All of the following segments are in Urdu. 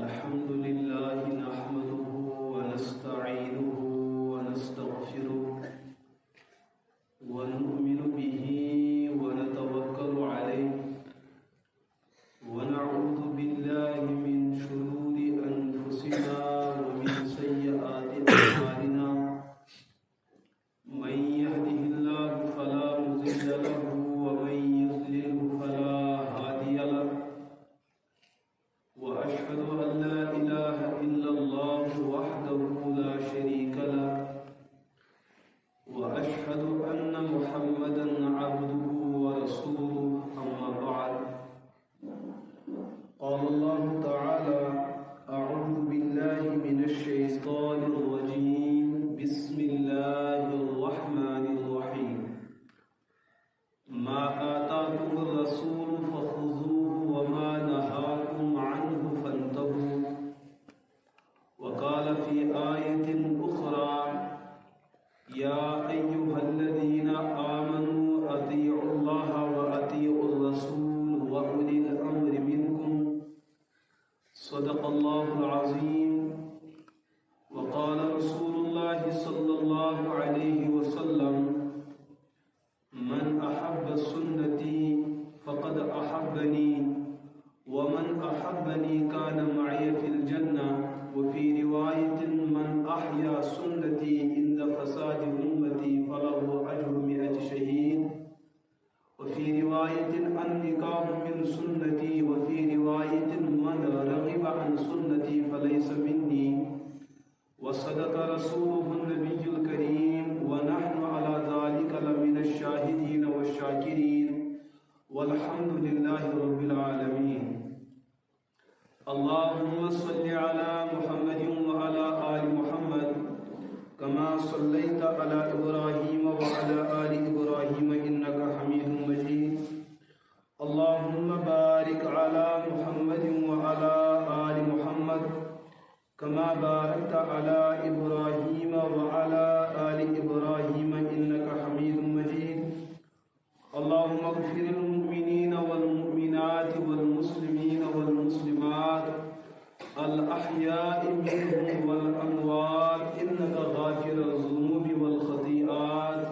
الحمد لله نحمده ونستعينه ونستغفره ونؤمن به ونتوكل عليه ونعوذ بالله من شرور أنفسنا ومن سيئات أعمالنا من يهده الله فلا مضل له ومن يضلله فلا هادي له وأشهد أن لا إله إلا الله وحده لا شريك له وأشهد أن محمدا عبده ورسوله أما بعد قال الله تعالى أعوذ بالله من الشيطان الرجيم بسم الله الرحمن الرحيم ما آتاكم الرسول فخذوه وما نهاكم عنه فانتهوا وقال في آية أخرى يا أيها الذين آمنوا أطيعوا الله وأطيعوا الرسول وأولي الأمر منكم صدق الله العظيم وقال رسول الله صلى الله عليه وسلم من أحب سنتي فقد أحبني ومن أحبني كان معي في الجنة وفي رواية من أحيا سنتي عند فساد أمتي فله أجر 100 شهيد وفي رواية النكاح من سنتي وفي رواية من رغب عن سنتي فليس مني وصدق رسوله النبي الكريم ونحن على ذلك لمن الشاهدين والشاكرين والحمد لله رب العالمين اللهم صل على محمد وعلى آل محمد كما صليت على إبراهيم وعلى آل إبراهيم إنك حميد مجيد اللهم بارك على محمد وعلى آل محمد كما باركت على إبراهيم وعلى آل إبراهيم إنك حميد مجيد اللهم اغفر للمؤمنين والمؤمنات والمسلمين والمسلمات الأحياء منهم والأموات إنك غافر الذنوب والخطيئات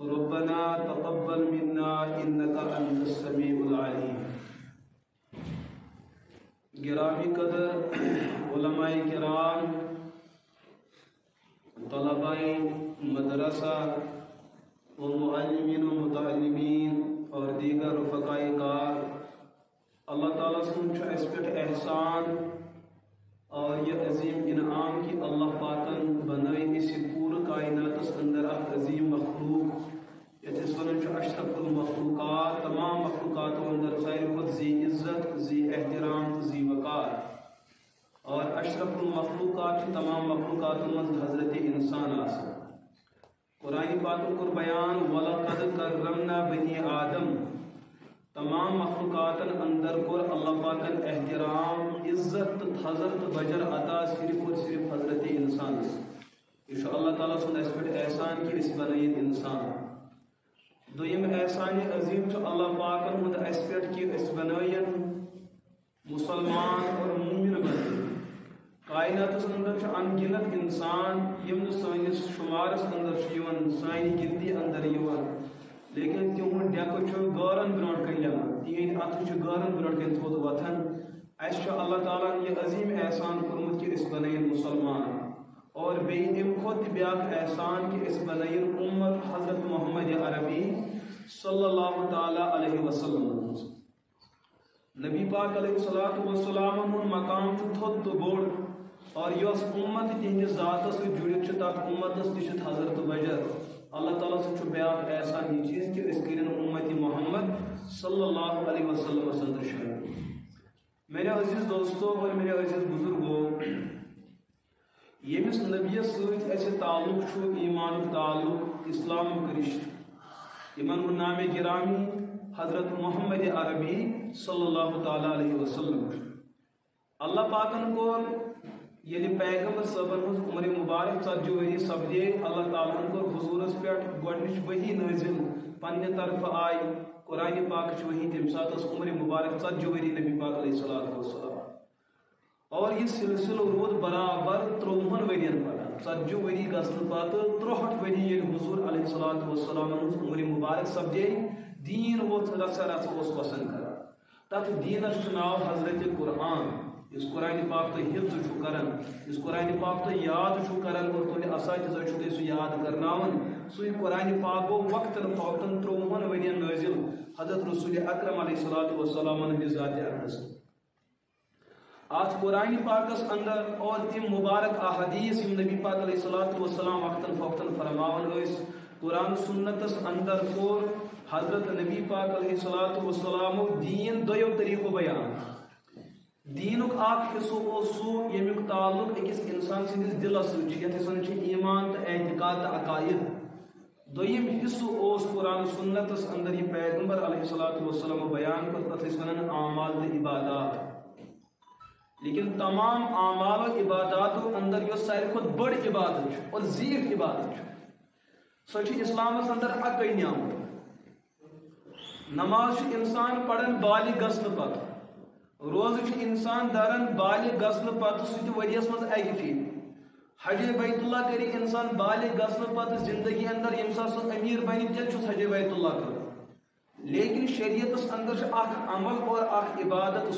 ربنا تقبل منا إنك أنت السميع العليم گرامی قدر علماء کرام طلباء مدرسہ ومعلمین و متعلمین اور دیگر رفقاء کار اللہ تعالیٰ سن اس پہ احسان اور یہ عظیم انعام کی اللہ پاکن بنائی اس پور کائنات اندر عظیم مخلوق یتس ونن اشرف المخلوقات تمام مخلوقات اندر ساروی کھت ذی عزت ذی احترام ذی وقار اور اشرف المخلوقات تمام مخلوقات من حضرت انسان آسان قرآن پاک کو بیان وَلَقَدْ كَرَّمْنَا بَنِي آدم تمام مخلوقات اندر کو اللہ پاک احترام عزت حضرت بجر عطا صرف اور صرف حضرت انسان انشاء اللہ تعالیٰ سن اس پر احسان کی اس بنائیت انسان دویم احسان عظیم چھ اللہ پاک ہند اس پر کی اس بنائیت مسلمان اور مومن بنائیت کائنات اندر ان گنت انسان یم سانس شمارس اندر سانی گنتی اندر لیکن تہد ڈیک گارن برو کن لگان تہند ات گارن برو کن تھوت وتھان اس اللہ تعالیٰ یہ عظیم احسان کورمت کہ اس بنائن مسلمان اور ام کھت بیاکھ احسان کہ اس بنائن امت حضرت محمد عربی صلی اللہ تعالیٰ علیہ وسلم نبی پاک علیہ السلام مقام تھوت تو بوڑ اور یس امت تہندس ذات سے جڑت تک امتس تہ حضرت بجر اللہ تعالیٰ سے بیاکھ احسان یہ چیز کہ اس کرن امت محمد صلی اللہ علیہ وسلم اندر شامل میرے عزیز دوستو اور میرے عزیز بزرگوں یمس نبیس ست تعلق ایمان تعلق اسلام رشت یمن نام گرامی حضرت محمد عربی صلی اللہ تعالیٰ علیہ وسلم اللہ پاکن کو یل پیغمبر صبن ہز عمر مبارک 40 ؤری سپدے اللہ تعالیٰ کو حضورس پہ گۄڈنِچ وحی نازل پنہ طرف آئی قرآن پاک وحی تمہ سات عمر مبارک 40 ؤری نبی پاک علیہ الصلوۃ والسلام اور یہ سلسلہ رود برابر 53 ورین پکان 40 وری گژھنہٕ پتہٕ 63 ؤری ییٚلہِ حضور علیہ الصلوۃ والسلام عمر مبارک سپدے دین ووت رژھا رژھا اوس وسن کران تتھ دینس چھُ ناو حضرت قرآن اس قرآن پاک تو حفظ چھُ کران اس قرآن پاک تو یاد چھُ کران اور تُہنٛدِ اساتذہ چھُ تۄہہِ سُہ یاد کرناوان سُے قرآن پاک گوٚو وقتاً فوقتاً 53 ؤرین نٲزِل حضرت رسول اکرم علیہ الصلوۃ والسلام ہٕنٛدِس ذاتِ اقدس اتھ قرآن پاکس اندر اور تم مبارک احادیث یم نبی پاک علیہ الصلوۃ والسلام وقتاً فوقتاً فرماون ٲسۍ قرآن سنتس اندر کوٚر حضرت نبی پاک علیہ الصلوۃ والسلام دین دویو طریقو بیان دینک اخ حصہ اوس سُہ ییٚمیُک تعلق أکِس انسان سٕنٛدِس دلس سۭتۍ چھُ یتھ أسۍ ونان چھِ ایمان تہٕ اعتقاد تہٕ عقائد دوٚیِم حصہ اوس قرآن سنتس اندر یہ پیغمبر علیہ الصلوۃ والسلام بیان کوٚر تتھ ٲسۍ ونان اعمال تہٕ عبادات لیکن تمام اعمال و عباداتو اندر یۄس ساروی کھۄتہٕ بٔڑ عبادت چھِ اور زیٖٹھ عبادت چھِ سۄ چھِ اسلامس اندر اکے نعمت نماز چھُ انسان پران بالغ گژھنہٕ پتہٕ روزٕ چھُ انسان دران بالغ گژھنہٕ پتہٕ سُہ تہِ ؤریس منٛز اکہِ پھِرِ حج بیت اللہ کری انسان بالغ گژھنہٕ پتہٕ زندگی اندر ییٚمہِ ساتہٕ سُہ امیر بنہِ تیٚلہِ چھُس حج بیت اللہ کرُن لیکن شریعتس اندر چھُ اکھ عمل اور اکھ عبادت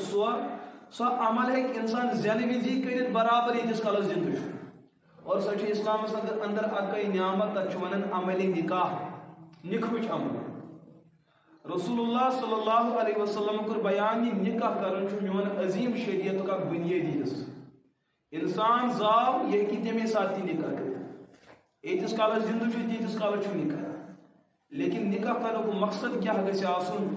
سۄ عمل ہیٚکہِ انسان زینہٕ وِزی کٔرِتھ برابر ییٖتِس کالس زندٕ چھُ اور سۄ چھِ اسلامس اندر اکے نعمت تتھ چھُ ونان عملِ نکاح نکاحٕچ عمل رسول اللہ صلی اللہ علیہ وسلم کور بیان یہ نکاح کرن چھُ میون عظیم شریعتُک اکھ بنیٲدی حصہٕ انسان زاو یہ ہیٚکہِ تمے ساتہٕ تہِ نکاح کٔرِتھ ییٖتِس کالس زندٕ چھُ تیٖتِس کالس چھُ نکاح لیکن نکاح کرنُک مقصد کیاہ گژھِ آسُن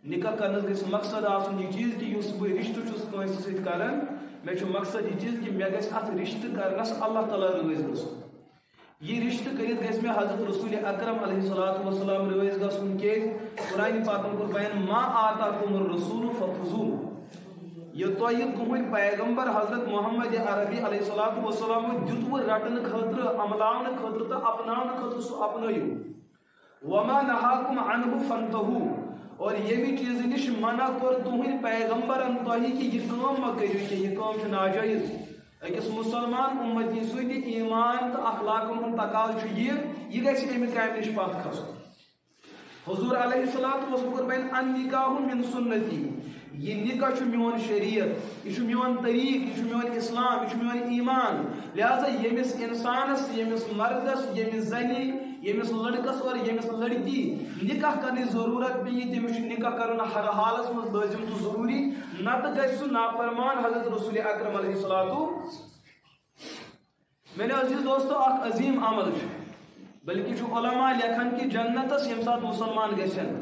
نکاح کرنس گژھِ مقصد آسُن یہ چیز کہ یُس بہٕ رشتہٕ چھُس کٲنٛسہِ سۭتۍ کران مےٚ چھُ مقصد یہ چیز کہ مےٚ گژھِ اتھ رشتہٕ کرنس اللہ تعالیٰ رٲضۍ گژھُن یہ رشتہٕ کٔرِتھ گژھِ مےٚ حضرت رسول اکرم علیہ الصلوۃ والسلام رٲضۍ گژھُن کیازِ قرآن پاکن کوٚر بیان ما آتاکُم الرسول فخذوہ یہ تۄہہِ تُہنٛدۍ پیغمبر حضرت محمد عربی علیہ الصلوۃ والسلام دِتوٕ رٹنہٕ خٲطرٕ عملاونہٕ خٲطرٕ تہٕ اپناونہٕ خٲطرٕ سُہ اپنٲیِو وما نہاکُم عنہ فانتہوٗ اور ییٚمہِ چیٖزٕ نِش منع کوٚر تُہنٛدۍ پیغمبرن تۄہہِ کہِ یہِ کٲم مہ کٔرِو کینٛہہ یہِ کٲم چھِ ناجٲیز أکِس مُسلمان اُمتی سُنٛد ایمان تہٕ اخلاقن ہُنٛد تقاضہٕ چھُ یہِ گژھِ اَمہِ کامہِ نِش پتھ کھسُن حضور علیہ الصلوۃ والسلام کوٚر بیان النکاح من سنتی یہ نکاح چھُ میون شریعت یہ چھُ میون طریق یہ چھُ میون اسلام یہ چھُ میون ایمان لہذا ییٚمِس انسانس ییٚمِس مردس ییٚمِس زنہِ ییٚمِس لڑکس اور ییٚمِس لڑکی نکاح کرنٕچ ضروٗرت پیٚیہِ تٔمِس چھُ نکاح کرُن ہر حالس منٛز لٲزم تہٕ ضروٗری نتہٕ گژھِ سُہ نافرمان حضرت رسول اکرم علیہ الصلوۃ میانہِ عزیز دوستو اکھ عظیم عمل چھُ بلکہ چھُ علماء لیکھان کہ جنتس ییٚمہِ ساتہٕ مُسلمان گژھن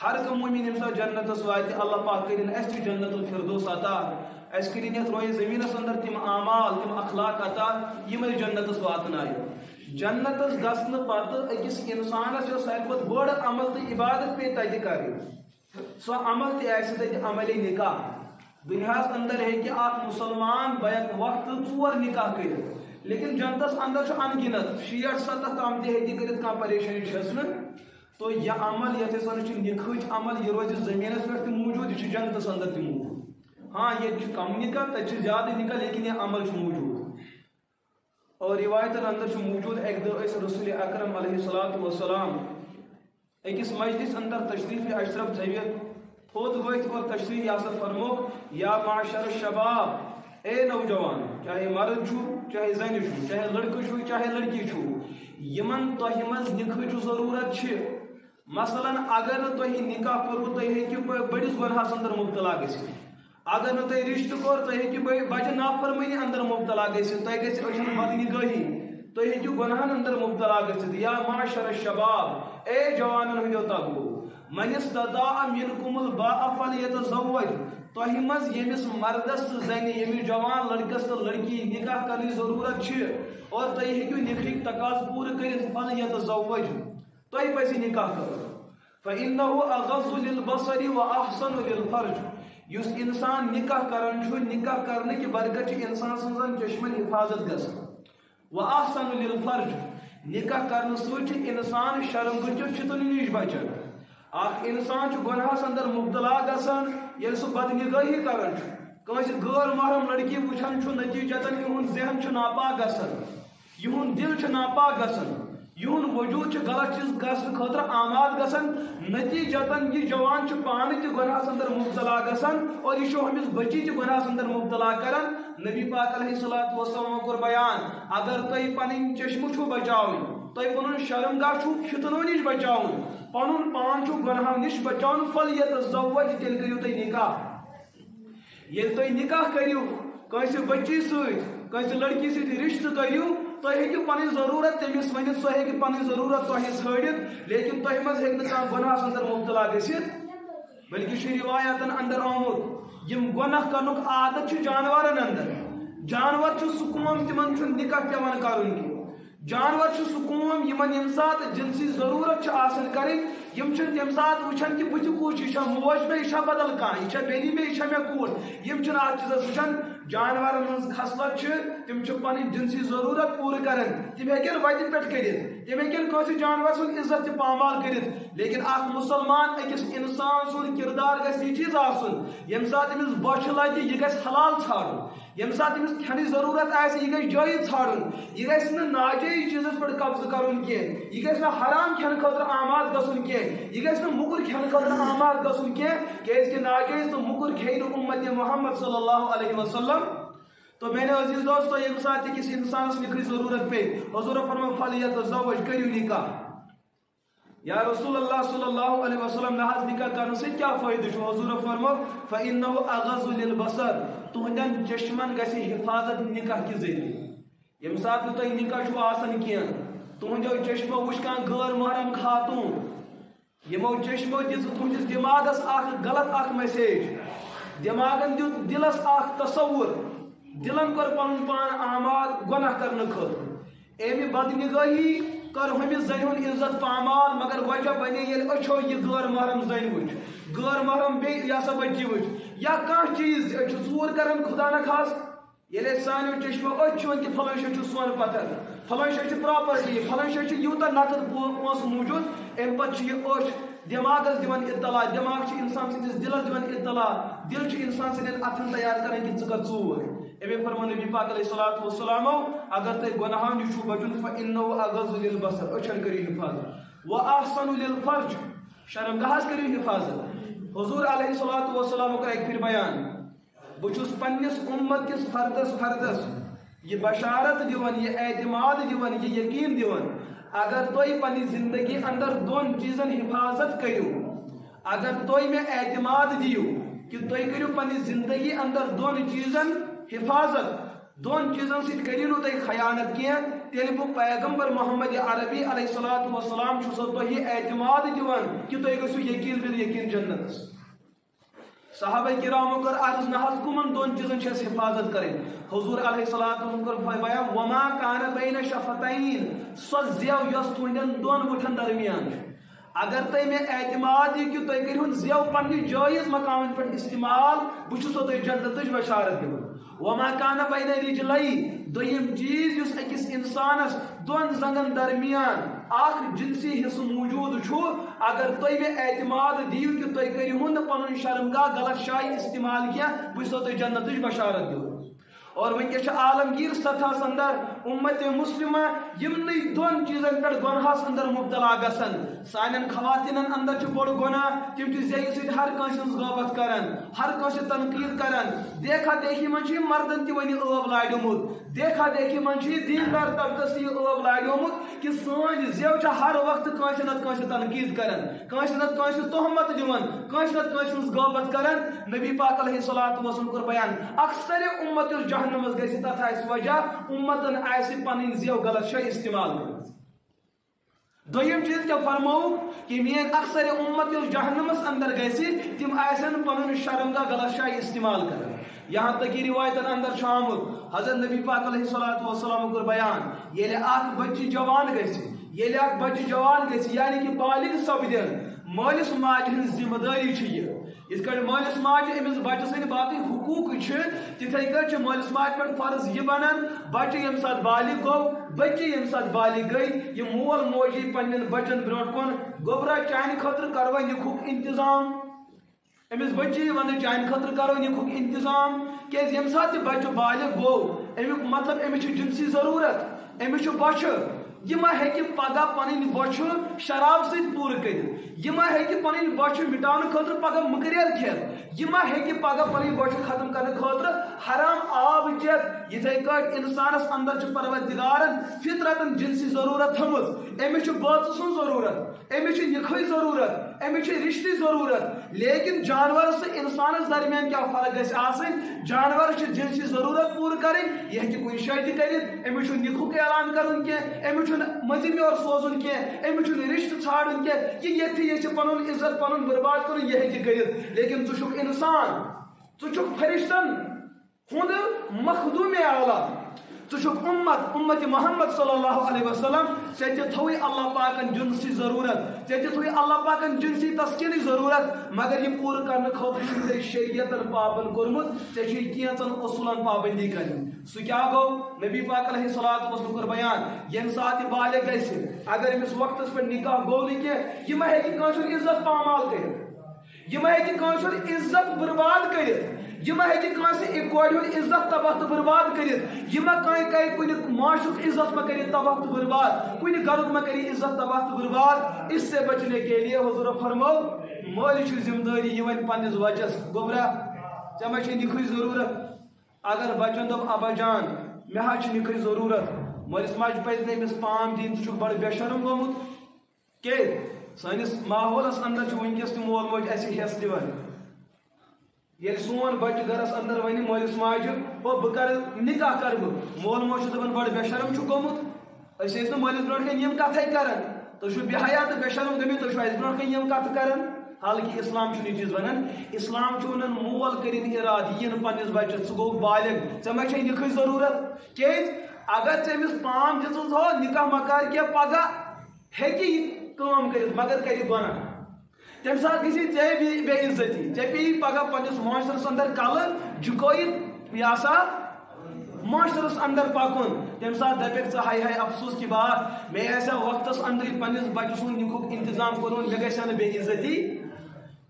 ہر کانٛہہ مومِن ییٚمہِ ساتہٕ جنتس واتہِ اللہ پاک کٔرِنۍ اَسہِ تہِ جنت الفردوس عطا اَسہِ کٔرِنۍ یتھ رویہِ زٔمیٖنس اندر تِم اعمال تِم اخلاق عطا یِم أسۍ جنتس واتنایہِ جنتس گژھنہٕ پتہٕ أکِس انسانس یۄس ساروی کھۄتہٕ بٔڑ عمل تہٕ عبادت پیٚیہِ تتہِ کرٕنۍ سۄ عمل تہِ آسہِ تتہِ عملِ نکاح دُنیاہس اندر ہیٚکہِ اکھ مُسلمان بیک وقتہٕ 4 نکاح کٔرِتھ لیکن جنتس اندر چھُ انگنت 60-70 تام تہِ ہیٚکہِ کٔرِتھ کانٛہہ پریشٲنی چھَس نہٕ تو یہ عمل یتھ أسۍ ونان چھِ نکاحٕچ عمل یہ روزِ زٔمیٖنس پٮ۪ٹھ تہِ موٗجوٗد یہِ چھُ جنتس اندر تہِ موٗجوٗد ہاں ییٚتہِ چھُ کم نکاح تتہِ چھُ زیادٕ نکاح لیکن یہ عمل چھُ موٗجوٗد اور روایتن اندر چھُ موٗجوٗد اکہِ دۄہ ٲسۍ رسول اکرم علیہ الصلوۃ والسلام أکِس مجلس اندر تشریف اشرف تھٲوِتھ تھوٚد ؤتھۍ اور تشریف یاسر فرمووُکھ یا معاشر الشباب اے نوجوان چاہے مرد چھُ چاہے زنہِ چھُ چاہے لڑکہٕ چھُ چاہے لڑکی چھُ یِمن تۄہہِ منٛز نکاحٕچ ضروٗرت چھِ مثلاً اگر نہٕ تۄہہِ نکاح کوٚروٕ تُہۍ ہیٚکِو بٔڑِس گۄنہس اندر مُبتلا گٔژھِتھ اگر نہٕ تۄہہِ رشتہٕ کوٚر تُہۍ ہیٚکِو بجہِ نافرمٲنی اندر مُبتلا گٔژھِتھ تۄہہِ گژھِ أچھن بدنِگٲہی تُہۍ ہیٚکِو گۄنہن اندر مُبتلا گٔژھِتھ یا معاشر الشباب اے جوانن ہٕنٛدیو طبقو من استطاع منکم الباء فلیتزوج تۄہہِ منٛز ییٚمِس مردس تہٕ زنہِ ییٚمِس جوان لڑکس تہٕ لڑکی نکاح کرنٕچ ضروٗرت چھِ اور تُہۍ ہیٚکِو نکاحٕکۍ تقاضہٕ پوٗرٕ کٔرِتھ فلیتزوج تۄہہِ پزِ نکاح کرُن فإنه أغض للبصر وأحسن للفرج یُس انسان نکاح کران چھُ نکاح کرنٕکہِ برکت چھِ انسان سٕنٛزن چشمن حفاظت گژھان وأحسن للفرج نکاح کرنہٕ سۭتۍ چھُ انسان شرمگٕچو فتنہٕ نِش بچان اکھ انسان چھُ گۄنہس اندر مبتلا گژھان ییٚلہِ سُہ بدنگٲہی کران چھُ کنس غیر محرم لڑکی وچھان چھ نتیجتاً یہن ذہن چھ ناپاک گژھان یہن دل چھ ناپاک گژھان یہن وجود چھ غلط چیز گژھنہٕ خٲطرٕ آماد گژھان نتیجتاً یہ جوان چھ پانہٕ تہِ گۄناہس اندر مبتلا گژھان اور یہ چھُ أمِس بچی تہِ گۄناہس اندر مبتلا کران نبی پاک علیہ الصلوۃ والسلام کوٚر بیان اگر تُہۍ پنٕنۍ چشمہٕ چھُو بچاوٕنۍ تُہۍ پنُن شرمگاہ چھُو فتنو نِش بچاوُن پنُن پان چھُو گۄناہو نِش بچاوُن فلیتزوج تیٚلہِ کٔرِو تُہۍ نکاح ییٚلہِ تُہۍ نکاح کٔرِو کٲنٛسہِ بچی سۭتۍ کٲنٛسہِ لڑکی سۭتۍ رشتہٕ کٔرِو تُہۍ ہیٚکِو پنٕنۍ ضروٗرت تٔمِس ؤنِتھ سۄ ہیٚکہِ پنٕنۍ ضروٗرت تۄہہِ ژھٲنٛڈِتھ لیکن تۄہہِ منٛز ہیٚکہِ نہٕ کانٛہہ گۄناہس اندر مبتلا گٔژھِتھ بلکہ چھُ روایاتن اندر آمُت یِم گۄناہ کرنُک عادت چھُ جانورن اندر جانور چھُ سُہ قوم تِمن چھُنہٕ نکاح پیوان کرُن کینٛہہ جانور چھُ سُہ قوم یِمن ییٚمہِ ساتہٕ جنسی ضروٗرت چھِ آسان کَرٕنۍ یِم چھِنہٕ تَمہِ ساتہٕ وٕچھان کہِ بہٕ تہِ کُس یہِ چھا موج مےٚ یہِ چھا بدل کانٛہہ یہِ چھا بیٚنہِ مےٚ یہِ چھا مےٚ کوٗر یِم چھِنہٕ اَتھ چیٖزس وٕچھان جانورن ہٕنٛز خصلت چھِ تِم چھِ پنٕنۍ جنسی ضروٗرت پوٗرٕ کران تِم ہیٚکن وتہِ پٮ۪ٹھ کٔرِتھ تِم ہیٚکن کٲنٛسہِ جانور سُنٛد عزت تہِ پامال کٔرِتھ لیکن اکھ مُسلمان أکِس اِنسان سُنٛد کِردار گژھِ یہِ چیٖز آسُن ییٚمہِ ساتہٕ أمِس بۄچھِ لگہِ یہِ گژھِ حلال ژھانڈُن ییٚمہِ ساتہٕ أمِس کھٮ۪نٕچ ضروٗرت آسہِ یہِ گژھِ جٲیز ژھانڈُن یہِ گژھِ نہٕ ناجٲیز چیٖزس پٮ۪ٹھ قبضہٕ کرُن کینٛہہ یہِ گژھِ نہٕ حرام کھٮ۪نہٕ خٲطرٕ آماد گژھُن کینٛہہ یہِ گژھِ نہٕ موٚکُر کھٮ۪نہٕ خٲطرٕ آماد گژھُن کینٛہہ کیٛازِ کہِ ناجٲیز تہٕ موٚکُر کھیٚیہِ نہٕ اُمتِ محمد صلی اللہ علیہ وسلم تو میرے عزیز دوستو ییٚمہِ ساتہٕ تہِ کسی انسانس نِکٕچ ضروٗرت پیٚیہِ حضوٗر فرموو فلیتزوج کٔرِو نکاح یا رسول اللہ صلی اللہ علیہ وسلم نہ حظ نکاح کرنہٕ سۭتۍ کیٛاہ فٲیدٕ چھُ حضوٗرو فرموو فإنه أغض للبصر تُہنٛدٮ۪ن چشمن گژھِ حفاظت نکاح کہِ ذٔریعہٕ ییٚمہِ ساتہٕ نہٕ تۄہہِ نکاح چھُو آسان کینٛہہ تُہنٛدیو چشمو وٕچھ کانٛہہ غٲر محرم خاتوٗن یِمو چشمو دِژ تُہنٛدِس دٮ۪ماغس اکھ غلط اکھ میسیج دٮ۪ماغن دیُت دِلس اکھ تصوُر دلن کور پن پان آماد گناہ کرنے خاطر امی بدنگاہی کر ہمس زن ہند عزت پامال مگر وجہ بنے یل اچھو یہ غیر محرم زن وچ غیر محرم بے یا سا بچی وچ یا کانٛہہ چیز ژوٗر کران خدا نخواست ییٚلہِ أسۍ سانیو چشمو أچھ چھِ وۄنۍ کہِ فلٲنۍ جایہِ چھُ سۄن پتھر فلٲنۍ جایہِ چھِ پراپرٹی فلٲنۍ جایہِ چھِ یوٗتاہ نقد پونٛسہٕ موٗجوٗد اَمہِ پتہٕ چھِ یہِ أچھ دٮ۪ماغس دِوان اطلاع دٮ۪ماغ چھِ انسان سٕنٛدِس دِلس دِوان اطلاع دل چھُ انسان سٕنٛدٮ۪ن اتھن تیار کران کہِ ژٕ کر ژوٗر امی فرمو نبی پاک علیہ الصلوۃ والسلامو اگر تُہۍ گۄناہو نِش چھُو بچُن فإنه أغض للبصر أچھن کٔرِو حفاظت وأحسن للفرج شرمگاہس کٔرِو حفاظت حضور علیہ الصلوۃ والسلام کوٚر اکہِ پھِرِ بیان بہٕ چھُس پننِس اُمت کِس فردس یہ بشارت دِوان یہ اعتماد دِوان یہ یقین دِوان اگر تُہۍ پننہِ زندگی اندر دۄن چیٖزن حفاظت کٔرِو اگر تُہۍ مےٚ اعتماد دِیِو کہ تُہۍ کٔرِو پننہِ زندگی اندر دۄن چیٖزن حفاظت دۄن چیٖزن سۭتۍ کٔرِو نہٕ تُہۍ خیانت کینٛہہ تیٚلہِ بہٕ پیغمبر محمد عربی علیہ الصلوۃ والسلام چھُسو تۄہہِ اعتماد دِوان کہ تُہۍ گٔژھِو یقین بِل یقین جنتس صحابہ کرامو کر عرض نہ حظ کمن دون چیزن چھس حفاظت کریں حضور علیہ الصلوۃ والسلام کر بیان وما کان بین شفتین سو زیو یس تہندین دون وٹھن درمیان اگر تُہۍ مےٚ اعتماد یہِ کہ تُہۍ کٔرِہُن زیو پننہِ جٲیز مقامن پٮ۪ٹھ استعمال بہٕ چھُسو تۄہہِ جنتٕچ بشارت دِوان وما کان بین رجلئی دوٚیِم چیٖز یُس أکِس انسانس دون زنگن درمیان اکھ جنسی حصہٕ موجود چھُ اگر تُہۍ مےٚ اعتماد دِیِو کہ تُہۍ کٔرِہُن نہٕ پنُن شرمگاہ غلط جایہِ استعمال کینٛہہ بہٕ چھُسو تۄہہِ جنتٕچ بشارت دِوان اور ونکس عالمگیر سطحس اندر امت مسلمہ یمنٕے دون چیزن پہ گناہس اندر مبتلا گژھان سانن خواتینن اندر چھ بوڑ گناہ تم زیو سۭتۍ ہر کٲنٛسہِ ہٕنٛز غٲبت کران ہر کٲنٛسہِ تنقید کران دیکھا دیکھی من چھ مردن تہ ونہِ ٲب لاڈیومُت دیکھا دیکھی من چھ دیندار طبقس تہ ٲب لاڈیومُت کہ سٲنۍ زیو چھ ہر وقت کٲنٛسہِ نتہٕ کٲنٛسہِ تنقید کران کٲنٛسہِ نتہٕ کٲنٛسہِ تہمت دِوان کٲنٛسہِ نتہٕ کٲنٛسہِ ہٕنٛز غٲبت کران نبی پاک علیہ الصلوۃ والسلام کوٚر بیان اکثر امت جہنمس گژھِ تتھ آسہِ وجہ امتن آسہِ پنٕنۍ زیو غلط جایہِ استعمال کٔرمٕژ دوٚیِم چیٖز کیٛاہ فرمووُکھ کہ میٲنۍ اکثر امت یۄس جہنمس اندر گژھِ تِم آسن پنُن شرمگاہ غلط جایہِ استعمال کران یہاں تک کہ روایتن اندر چھُ آمُت حضرت نبی پاک علیہ الصلوۃ والسلام کوٚر بیان ییٚلہِ اکھ بچہِ جوان گژھِ ییٚلہِ اکھ بچہِ جوان گژھِ یعنی کہ بالغ سپدن مٲلِس ماجہِ ہٕنٛز ذمہٕ دٲری چھِ یہِ یِتھ کٔنۍ مٲلِس ماجہِ أمِس بچہِ سٕنٛدۍ باقٕے حقوٗق چھِ تِتھَے کٔنۍ چھِ مٲلِس ماجہِ پٮ۪ٹھ فرض یہِ بنان بچہِ ییٚمہِ ساتہٕ بالغ گوٚو بچی ییٚمہِ ساتہٕ بالغ گٔے یہِ مول موج یی پننٮ۪ن بچن برونٛٹھ کُن گوٚبرا چانہِ خٲطرٕ کروا نِکُھک انتظام امس بچی ون چانہ خطر کرو نکھک انتظام کیاز یم سات بچہ بالغ گو امیک مطلب امس جنسی ضرورت امس بچہ یہ ما ہے پگہ پن بچہ شراب ست پور کر یہ ما ہے پن بچہ مٹان خاطر پگہ مکریر کھیت یہ ما ہے پگہ پن بچہ ختم کرنے خاطر حرام آب چیت یتھے کٹ انسانس اندر پروردگارن فطرتن جنسی ضرورت تھمت امس بات سن ضرورت امس نکھے ضرورت امس رشتہ ضرورت لیکن جانور سے انسانس درمیان کیا فرق گژھِ آسن جانور جنسی ضرورت پور کریں یہ ہیکہِ کُنہِ جایہِ تہِ کٔرِتھ أمِس چھُنہٕ نِکھُک اعلان کرُن کینٛہہ أمِس چھُنہٕ مٔنٛزِم یور سوزُن کینٛہہ أمِس چھُنہٕ رِشتہٕ ژھانڈُن کینٛہہ یہِ ییٚتھی یژھِ پنُن عزت پنُن برباد کرُن یہِ ہیٚکہِ کٔرِتھ لیکن ژٕ چھُکھ انسان ژٕ چھُکھ فرشتن ہُنٛد مخدوٗم اعلیٰ ژٕ چھُکھ امت محمد صلی اللہ علیہ وسلم ژےٚ تہِ تھوٚوٕے اللہ پاکن جنسی ضرورت ژےٚ تہِ تھوٚوٕے اللہ پاکن جنسی تسکینٕچ ضرورت مگر یہ پورٕ کرنہٕ خٲطرٕ چھُ ژےٚ شریعتن پابند کوٚرمُت ژےٚ چھُے کینٛژن اصوٗلن پابندی کرٕنۍ سُہ کیٛاہ گوٚو نبی پاک علیہ الصلوۃ والسلام کوٚر بیان ییٚمہِ ساتہٕ یہِ بالغ گژھِ اگر أمِس وقتس پٮ۪ٹھ نکاح گوٚو نہٕ کینٛہہ یہِ ما ہیٚکہِ کٲنٛسہِ ہُنٛد عزت پامال کٔرِتھ یہ ما ہیٚکہِ کٲنٛسہِ ہُنٛد عزت برباد کٔرِتھ یہ ما ہیٚکہِ کٲنٛسہِ کورِ ہُنٛد عزت تباہ تہٕ برباد کٔرِتھ یہ ما کرِ کُنہِ معاشرُک عزت ما کٔرِتھ تباہ تہٕ برباد کُنہِ گرُک ما کٔرِ عزت تباہ تہٕ برباد اس سے بچنے کے لیے حضور فرمو مٲلِس چھِ ذمہٕ دٲری یہِ وَنہِ پننِس بچس گوٚبرا ژےٚ ما چھے نِکھٕچ ضروٗرت اگر بچن دوٚپ ابا جان مےٚ حظ چھِ نِکھٕچ ضروٗرت مٲلِس ماجہِ پزِ نہٕ أمِس پام دِنۍ ژٕ چھُکھ بڑٕ بے شرم گوٚمُت کیٛازِ سٲنِس ماحولس اندر چھُ وٕنکیٚس تہِ مول موج اسہِ حٮ۪س دِوان ییٚلہِ سون بچہ گرس اندر ونہِ مٲلِس ماجہِ ہو بہٕ کرٕ نکاح کرٕ بہٕ مول موج چھُ دپان بڑٕ بے شرم چھُ گوٚمُت أسۍ ٲسۍ نہٕ مٲلِس برونٛٹھ کَنۍ یِم کتھے کران تُہۍ چھِو بے حیا تہٕ بے شرم گٔمٕتۍ تُہۍ چھِو اسہِ برونٛٹھ کَنۍ یِم کتھٕ کران حالانکہِ اسلام چھُنہٕ یہِ چیٖز ونان اسلام چھُ ونان مول کٔرِنۍ ارادٕ یہِ نہٕ پننِس بچس ژٕ گوٚو بالغ ژےٚ ما چھے نِکھٕچ ضروٗرت کیٛازِ اگر ژےٚ أمِس پام دِژٕس ہو نکاح مکار کینٛہہ پگہہ ہیٚکہِ یہِ کٲم کٔرِتھ مگر کرِ گۄناہ تمہِ ساتہٕ گژھی ژےٚ بے عزتی ژےٚ پیٚیی پگہہ پننِس معاشرس اندر کلہٕ جُکٲیِتھ یہِ ہسا معاشرس اندر پکُن تمہِ ساتہٕ دپکھ ژٕ ہاے ہاے افسوس کی بات مےٚ آسہِ ہا وقتس اندرٕے پننِس بچہِ سُنٛد نِکھُک انتظام کوٚرمُت مےٚ گژھِ ہا نہٕ بے عزتی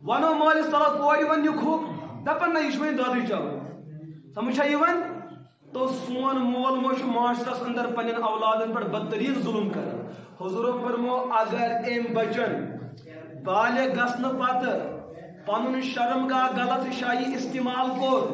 ونو مٲلِس تلو کورِ وۄنۍ نِکھُک دپان نہ یہِ چھُ وۄنۍ دۄدٕے چلان سمجھ چھا یِوان تو سون مول موج چھُ معاشرس اندر پننٮ۪ن اولادن پٮ۪ٹھ بدتریٖن ظُلم کران حضوٗرو فرمو اگر أمۍ بچن بالغ گژھنہٕ پتہٕ پنُن شرمگاہ غلط شاہی استعمال کوٚر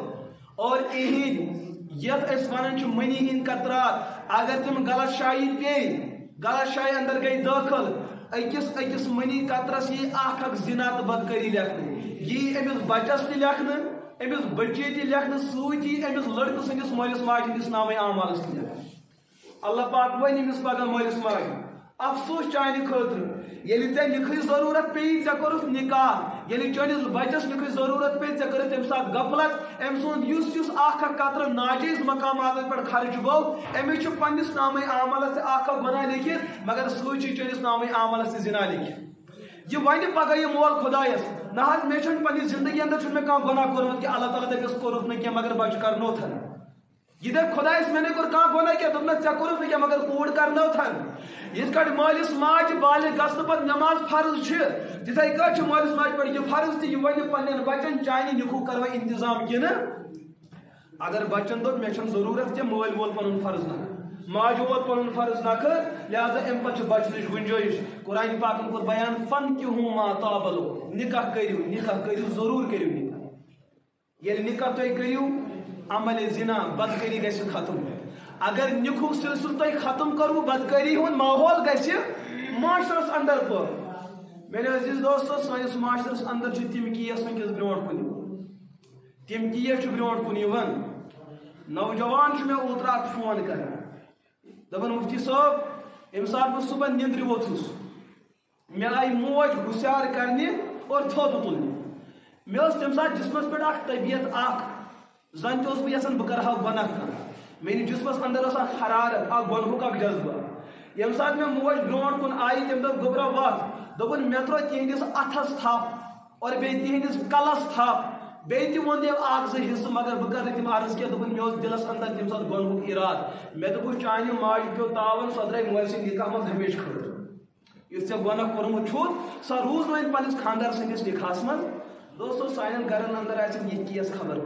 اور یِہنٛدۍ یتھ أسۍ ونان چھِ منی ہٕنٛدۍ قطرات اگر تِم غلط شاہی پیٚیہِ غلط شاہی اندر گٔے دٲخل أکِس منی قطرس یی اکھ زنا تہٕ بدکٲری لیکھنہٕ یی أمِس بچس تہِ لیکھنہٕ أمِس بچی تہِ لیکھنہٕ سۭتۍ یی أمِس لڑکہٕ سٕنٛدِس مٲلِس ماجہِ ہٕنٛدِس نامے اعمالس تہِ لیکھنہٕ اللہ پاک ونہِ أمِس پگہہ مٲلِس ماجہِ افسوس چانہِ خٲطرٕ ییٚلہِ ژےٚ نِکھٕچ ضروٗرت پیٚیی ژےٚ کوٚرُتھ نکاح ییٚلہِ چٲنِس بچس نِکھٕچ ضروٗرت پیٚیہِ ژےٚ کٔرٕتھ تمہِ ساتہٕ غفلت أمۍ سُنٛد یُس اکھ قطرٕ ناجٲیز مقاماتن پٮ۪ٹھ خرچ گوٚو أمِس چھُ پننِس نامے عملس تہِ اکھ گۄناہ لیکھِتھ مگر سۭتۍ چھُ چٲنِس نامے عملس تہِ زنا لیکھِتھ یہ ونہِ پگہہ یہِ مول خۄدایس نہ حظ مےٚ چھُنہٕ پننہِ زندگی اندر چھُنہٕ مےٚ کانٛہہ گۄناہ کوٚرمُت کہِ اللہ تعالیٰ دپٮ۪س کوٚرُتھ نہٕ کینٛہہ مگر بچہِ کرنوتھن یہ دپ خۄدایس مےٚ نے کوٚر کانٛہہ گۄناہ کینٛہہ دوٚپنس ژےٚ کوٚرُتھ نہٕ کینٛہہ مگر کوٗر کرنوتھن یِتھ کٲٹھۍ مٲلِس ماجہِ بالغ گژھنہٕ پتہٕ نٮ۪ماز فرض چھِ تِتھے کٲٹھۍ چھُ مٲلِس ماجہِ پٮ۪ٹھ یہِ فرض تہِ یہِ ونہِ پننٮ۪ن بچن چانہِ نِکھُک کروا انتظام کِنہٕ اگر بچن دوٚپ مےٚ چھنہٕ ضروٗرت کینٛہہ مٲلۍ وول پنُن فرض نکھٕ ماجہِ وول پنُن فرض نکھٕ لہذا امہِ پتہٕ چھِ بچنٕچ گُنجٲیش قرآنِ پاکن کوٚر بیان فَنکِحوٗ ما طاب لَكُم نکاح کٔرِو ضروٗر کٔرِو نکاح ییٚلہِ نکاح تُہۍ کٔرِو عملِ زنا بدکٲری گژھِ ختم اگر نکھُک سلسلہٕ تۄہہِ ختم کوٚروٕ بدکٲری ہُنٛد ماحول گژھِ معاشرس اندر پٲدٕ میٲنۍ عزیٖز دوستو سٲنِس معاشرس اندر چھِ تِم کیس وٕنکیٚس برونٛٹھ کُن تِم کیس چھِ برونٛٹھ کُن یِوان نوجوان چھُ مےٚ اوترٕ اکھ فون کران دپان مفتی صٲب ییٚمہِ ساتہٕ بہٕ صبحن نِندرِ ووٚتھُس مےٚ آیہِ موج ہُشیار کرنہِ اور تھوٚد تُلنہِ مےٚ ٲس تمہِ ساتہٕ جسمس پٮ۪ٹھ اکھ طبیعت اکھ زن تہِ اوسُس بہٕ یژھان بہٕ کرٕ ہا گۄناہ کانٛہہ میٲنِس جسمس اندر ٲس اکھ حرارت اکھ گۄنہُک اکھ جذبہٕ ییٚمہِ ساتہٕ مےٚ موج برونٛٹھ کُن آیہِ تٔمۍ دوٚپ گوٚبرا وَتھ دوٚپُن مےٚ ترٛوو تِہنٛدِس اتھس تھپھ اور بیٚیہِ تِہنٛدِس کلس تھپھ بیٚیہِ تہِ ووٚن تٔمۍ اکھ زٕ حصہٕ مگر بہٕ کرٕ نہٕ تِم عرض کینٛہہ دوٚپُن مےٚ اوس دِلس اندر تمہِ ساتہٕ گۄنہُک ارادٕ مےٚ دوٚپُس چانہِ ماجہِ پیٚو تاوَن سۄ درٛاے مٲلۍ سٕنٛدِ نکاح منٛز ہمیشہٕ خٲطرٕ یُس ژےٚ گۄناہ کوٚرمُت چھُتھ سۄ روٗز وۄنۍ پننِس خانٛدار سٕنٛدِس نکاحس منٛز دوستو سانن گرن اندر آسن یہ کیس خبر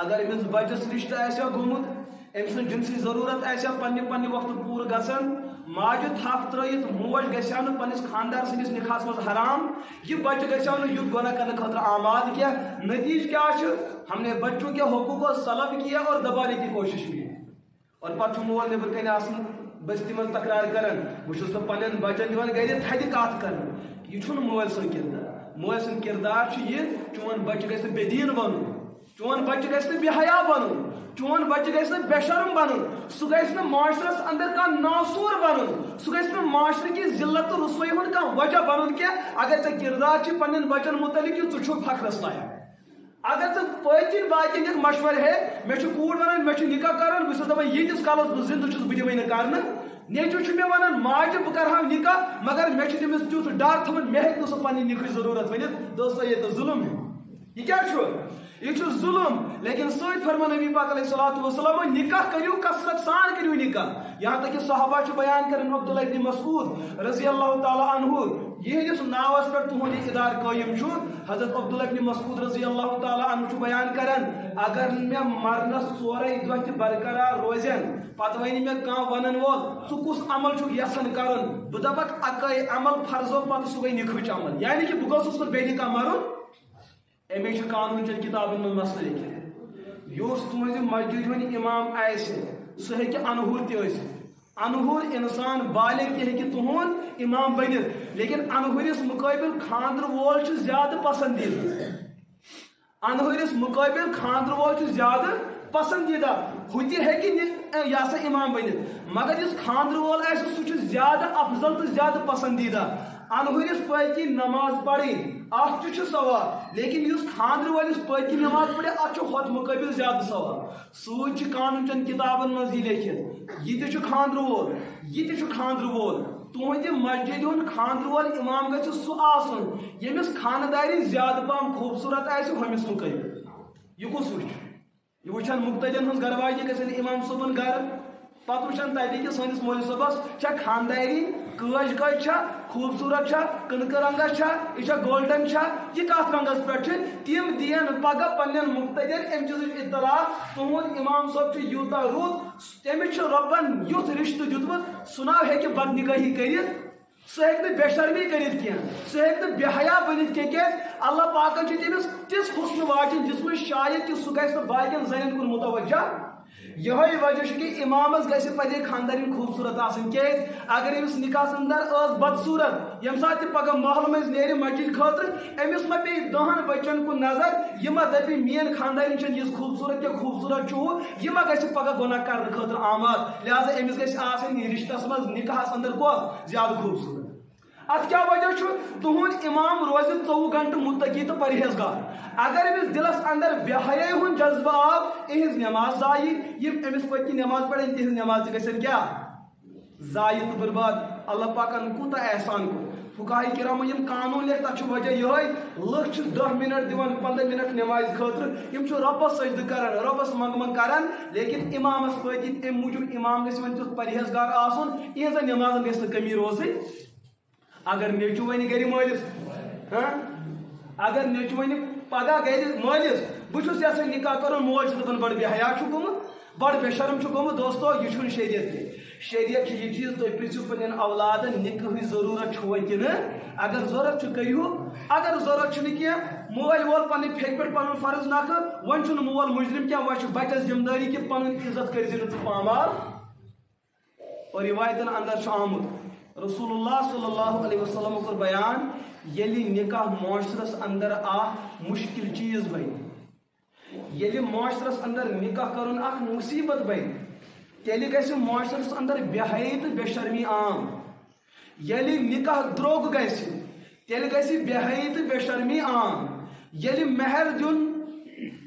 اگر امس بچس رشتہ آسیا گومت ام سن جنسی ضرورت آسیا پنہ وقت پور گژھان ماجہ تھپ ترٲیِتھ موج گژھِ نہٕ پننس خاندار سندس نکاحس منٛز حرام یہ بچہ گژھِ نہٕ یُتھ گناہ کرنے خاطر آماد کیا نتیجہ کیا ہم نے بچوں کے حقوق کو سلب کیا اور دبانے کی کوشش کی اور پتہ مول نبر کن آسان بستی من تکرار کران بہت پنن بچن دِوان گرِ تھدِ کتھ کران یہ چھُنہٕ مول سُنٛد کردار مول سُنٛد کردار چھُ یہِ چون بچہ گژھِ نہٕ بے دین بنُن چون بچہ گژھِ نہٕ بے حیا بنُن چون بچہ گژھِ نہٕ بے شرم بنُن سُہ گژھِ نہٕ معاشرس اندر کانٛہہ ناصوٗر بنُن سُہ گژھِ نہٕ معاشرٕ کی ذلت تہٕ رسوایی ہُنٛد کانٛہہ وجہ بنُن کینٛہہ اگر ژےٚ کردار چھُ پننٮ۪ن بچن متعلق یہِ ژٕ چھُکھ فخرس لایق اگر ژٕ پٔتۍ کِنۍ باقین دِکھ مشورٕ ہے مےٚ چھُ کوٗر ونان مےٚ چھُ نکاح کرُن بہٕ چھُس دپان ییٖتِس کالس بہٕ زندٕ چھُس بہٕ دِمے نہٕ کرنہٕ نیٚچوٗ چھُ مےٚ ونان ماجہِ بہٕ کرٕہا نکاح مگر مےٚ چھُ تٔمِس تیُتھ ڈر تھوٚمُت مےٚ ہیٚکہِ نہٕ سُہ پننہِ نِکاحٕچ ضروٗرت ؤنِتھ دوستو یہ تو ظلم ہے یہ کیا چھُ یہ چھُ ظلم لیکن سۭتۍ فرمو نبی پاک علیہ الصلوۃ والسلام نکاح کٔرِو کثرت سان کٔرِو نکاح یہاں تک کہ صحابہ چھُ بیان کران عبداللہ ابن مسعود رضی اللہ تعالیٰ عنہ یہندس ناوس پہ تہد یہ ادارٕ قٲیِم چھُ حضرت عبداللہ ابن مسعود رضی اللہ تعالیٰ عنہ چھُ بیان کران اگر مےٚ مرنس ژورے دۄہ تہِ برقرار روزن پتہٕ وَنہِ مےٚ کانٛہہ ونن وول ژٕ کُس عمل چھُکھ یژھان کرُن بہٕ دپکھ اکے عمل فرضو پتہٕ سُہ گٔے نِکاحٕچ عمل یعنی کہ بہٕ گوٚژھُس نہٕ بیٚیہِ نکاح مرُن امی چھُ قانوٗن چٮ۪ن کِتابن منٛز مسلہٕ لیکھِتھ یُس تُہنٛزِ مسجد ہُنٛد امام آسہِ سُہ ہیٚکہِ انہور تہِ ٲسِتھ انہور انسان بالغ تہِ ہیٚکہِ تُہُنٛد امام بٔنِتھ لیکن انہورِس مُقٲبِل خاندر وول چھُ زیادٕ پسندیدٕ انہورِس مُقٲبِل خاندر وول چھُ زیادٕ پسندیدہ ہُہ تہِ ہیٚکہِ یہِ ہسا امام بٔنِتھ مگر یُس خاندر وول آسہِ سُہ چھُ زیادٕ افضل تہٕ زیادٕ پسندیدہ انہورِس پٔتۍ نماز پرٕنۍ اتھ تہِ چھُ ثواب لیکن یُس خاندر وٲلِس پٔتۍ نماز پرِ اتھ چھُ ہُتھ مُقٲبِل زیادٕ ثواب سۭتۍ چھُ قانوٗن چٮ۪ن کِتابن منٛز یہِ لیکھِتھ یہِ تہِ چھُ خاندر وول یہِ تہِ چھُ خاندر وول تُہنٛدِ مسجد ہُنٛد خاندر وول امام گژھِ سُہ آسُن ییٚمِس خانہداری زیادٕ پہم خوٗبصوٗرت آسہِ ہُمِس مُقٲبِل یہِ کُس وٕچھ یہ وٕچھان مُقتدین ہٕنٛز گرٕ واجنہِ گژھن امام صٲبُن گرٕ پتہٕ وٕچھان تتہِ کہ سٲنِس مولوی صٲبس چھا خانداری کٲج کٲج چھا خوٗبصوٗرت چھا کٕنکہٕ رنگس چھا یہ چھا گولڈن چھا یہ کتھ رنگس پٮ۪ٹھ چھِ تِم دِین پگہہ پننٮ۪ن مُقتدین امہِ چیٖزٕچ اطلاع تُہُنٛد امام صٲب چھُ یوٗتاہ رُت تٔمِس چھُ رۄبن یُتھ رشتہٕ دیُتمُت سُہ نہ ہیٚکہِ بدنِگٲہی کٔرِتھ سُہ ہیٚکہِ نہٕ بے شرمی کٔرِتھ کینٛہہ سُہ ہیٚکہِ نہٕ بے حیا بٔنِتھ کینٛہہ کیٛازِ اللہ پاکن چھِ تٔمِس تِژھ حُسنہٕ واجِنۍ دِژمٕژ شاید کہ سُہ گژھِ نہٕ باقین زنٮ۪ن کُن متوجہ یہے وجہ چھُ کہ امامس گژھِ پزے خاندارین خوٗبصوٗرت آسٕنۍ کیٛازِ اگر أمِس نکاحس اندر ٲس بدصوٗرت ییٚمہِ ساتہٕ تہِ پگہہ محلہٕ منٛز نیرِ مسجد خٲطرٕ أمِس ما پیٚیہِ 10 بچن کُن نظر یہِ ما دپہِ میٲنۍ خاندارین چھنہٕ یِژھ خوٗبصوٗرت کینٛہہ خوٗبصوٗرت چھُ ہُہ یہِ ما گژھِ پگہہ گۄناہ کرنہٕ خٲطرٕ آماد لہذا أمِس گژھِ آسٕنۍ رشتس منٛز نکاحس اندر کۄس زیادٕ خوٗبصوٗرت اتھ کیا وجہ چھُ تُہُنٛد امام روزِ 24 گھنٹہٕ مُتقی تہٕ پرہیزگار اگر أمِس دلس اندر بے حیٲیی ہُنٛد جذبہٕ آو یِہنٛز نٮ۪ماز ضایہِ یِم أمِس پٔتۍ کِنۍ نٮ۪ماز پرن تِہنٛز نٮ۪ماز تہِ گژھن کیٛاہ ضایہِ تہٕ برباد اللہ پاکن کوٗتاہ احسان کوٚر فقہاء کرامو یِم قانوٗن لیکھ تتھ چھُ وجہ یِہوے لُکھ چھِ 10 منٹ دِوان 15 منٹ نٮ۪مازِ خٲطرٕ یِم چھِ رۄبس سجدٕ کران رۄبس منٛگہٕ کران لیکن امامس پٔتۍ کِنۍ امہِ موٗجوٗب امام گژھِ وۄنۍ تیُتھ پرہیزگار آسُن یِہنٛزن نٮ۪مازن گژھِ نہٕ کٔمی روزٕنۍ اگر نیٚچوٗ وَنہِ گرِ مٲلِس اگر نیٚچوٗ وَنہِ پگہہ گرِ مٲلِس بہٕ چھُس یژھان نکاح کرُن مول چھُ دپان بڑٕ بے حیا چھُ گوٚمُت بڑٕ بے شرم چھُ گوٚمُت دوستو یہِ چھُنہٕ شریعت کینٛہہ شریعت چھُ یہِ چیٖز تُہۍ پرژھِو پننٮ۪ن اولادن نکاحٕچ ضروٗرت چھُوا کِنہٕ اگر ضروٗرت چھُ کٔرِو اگر ضروٗرت چھُنہٕ کینٛہہ مول وول پننہِ پھیٚکہِ پٮ۪ٹھ پنُن فرض نکھٕ وۄنۍ چھُنہٕ مول مُجرم کینٛہہ وۄنۍ چھُ بچس ذمہٕ دٲری کہ پنُن عزت کٔرزِ نہٕ ژٕ پامال اور روایتن اندر چھُ آمُت رسول اللہ صلی اللہ علیہ وسلم کور بیان ییٚلہِ نکاح معاشرس اندر اکھ مشکل چیٖز بنہِ ییٚلہِ معاشرس اندر نکاح کرُن اکھ مصیبت بنہِ تیٚلہِ گژھِ معاشرس اندر بے حیٲیی تہٕ بے شرمی عام ییٚلہِ نکاح درٛوگ گژھِ تیٚلہِ گژھِ بے حیٲیی تہٕ بے شرمی عام ییٚلہِ مہر دیُن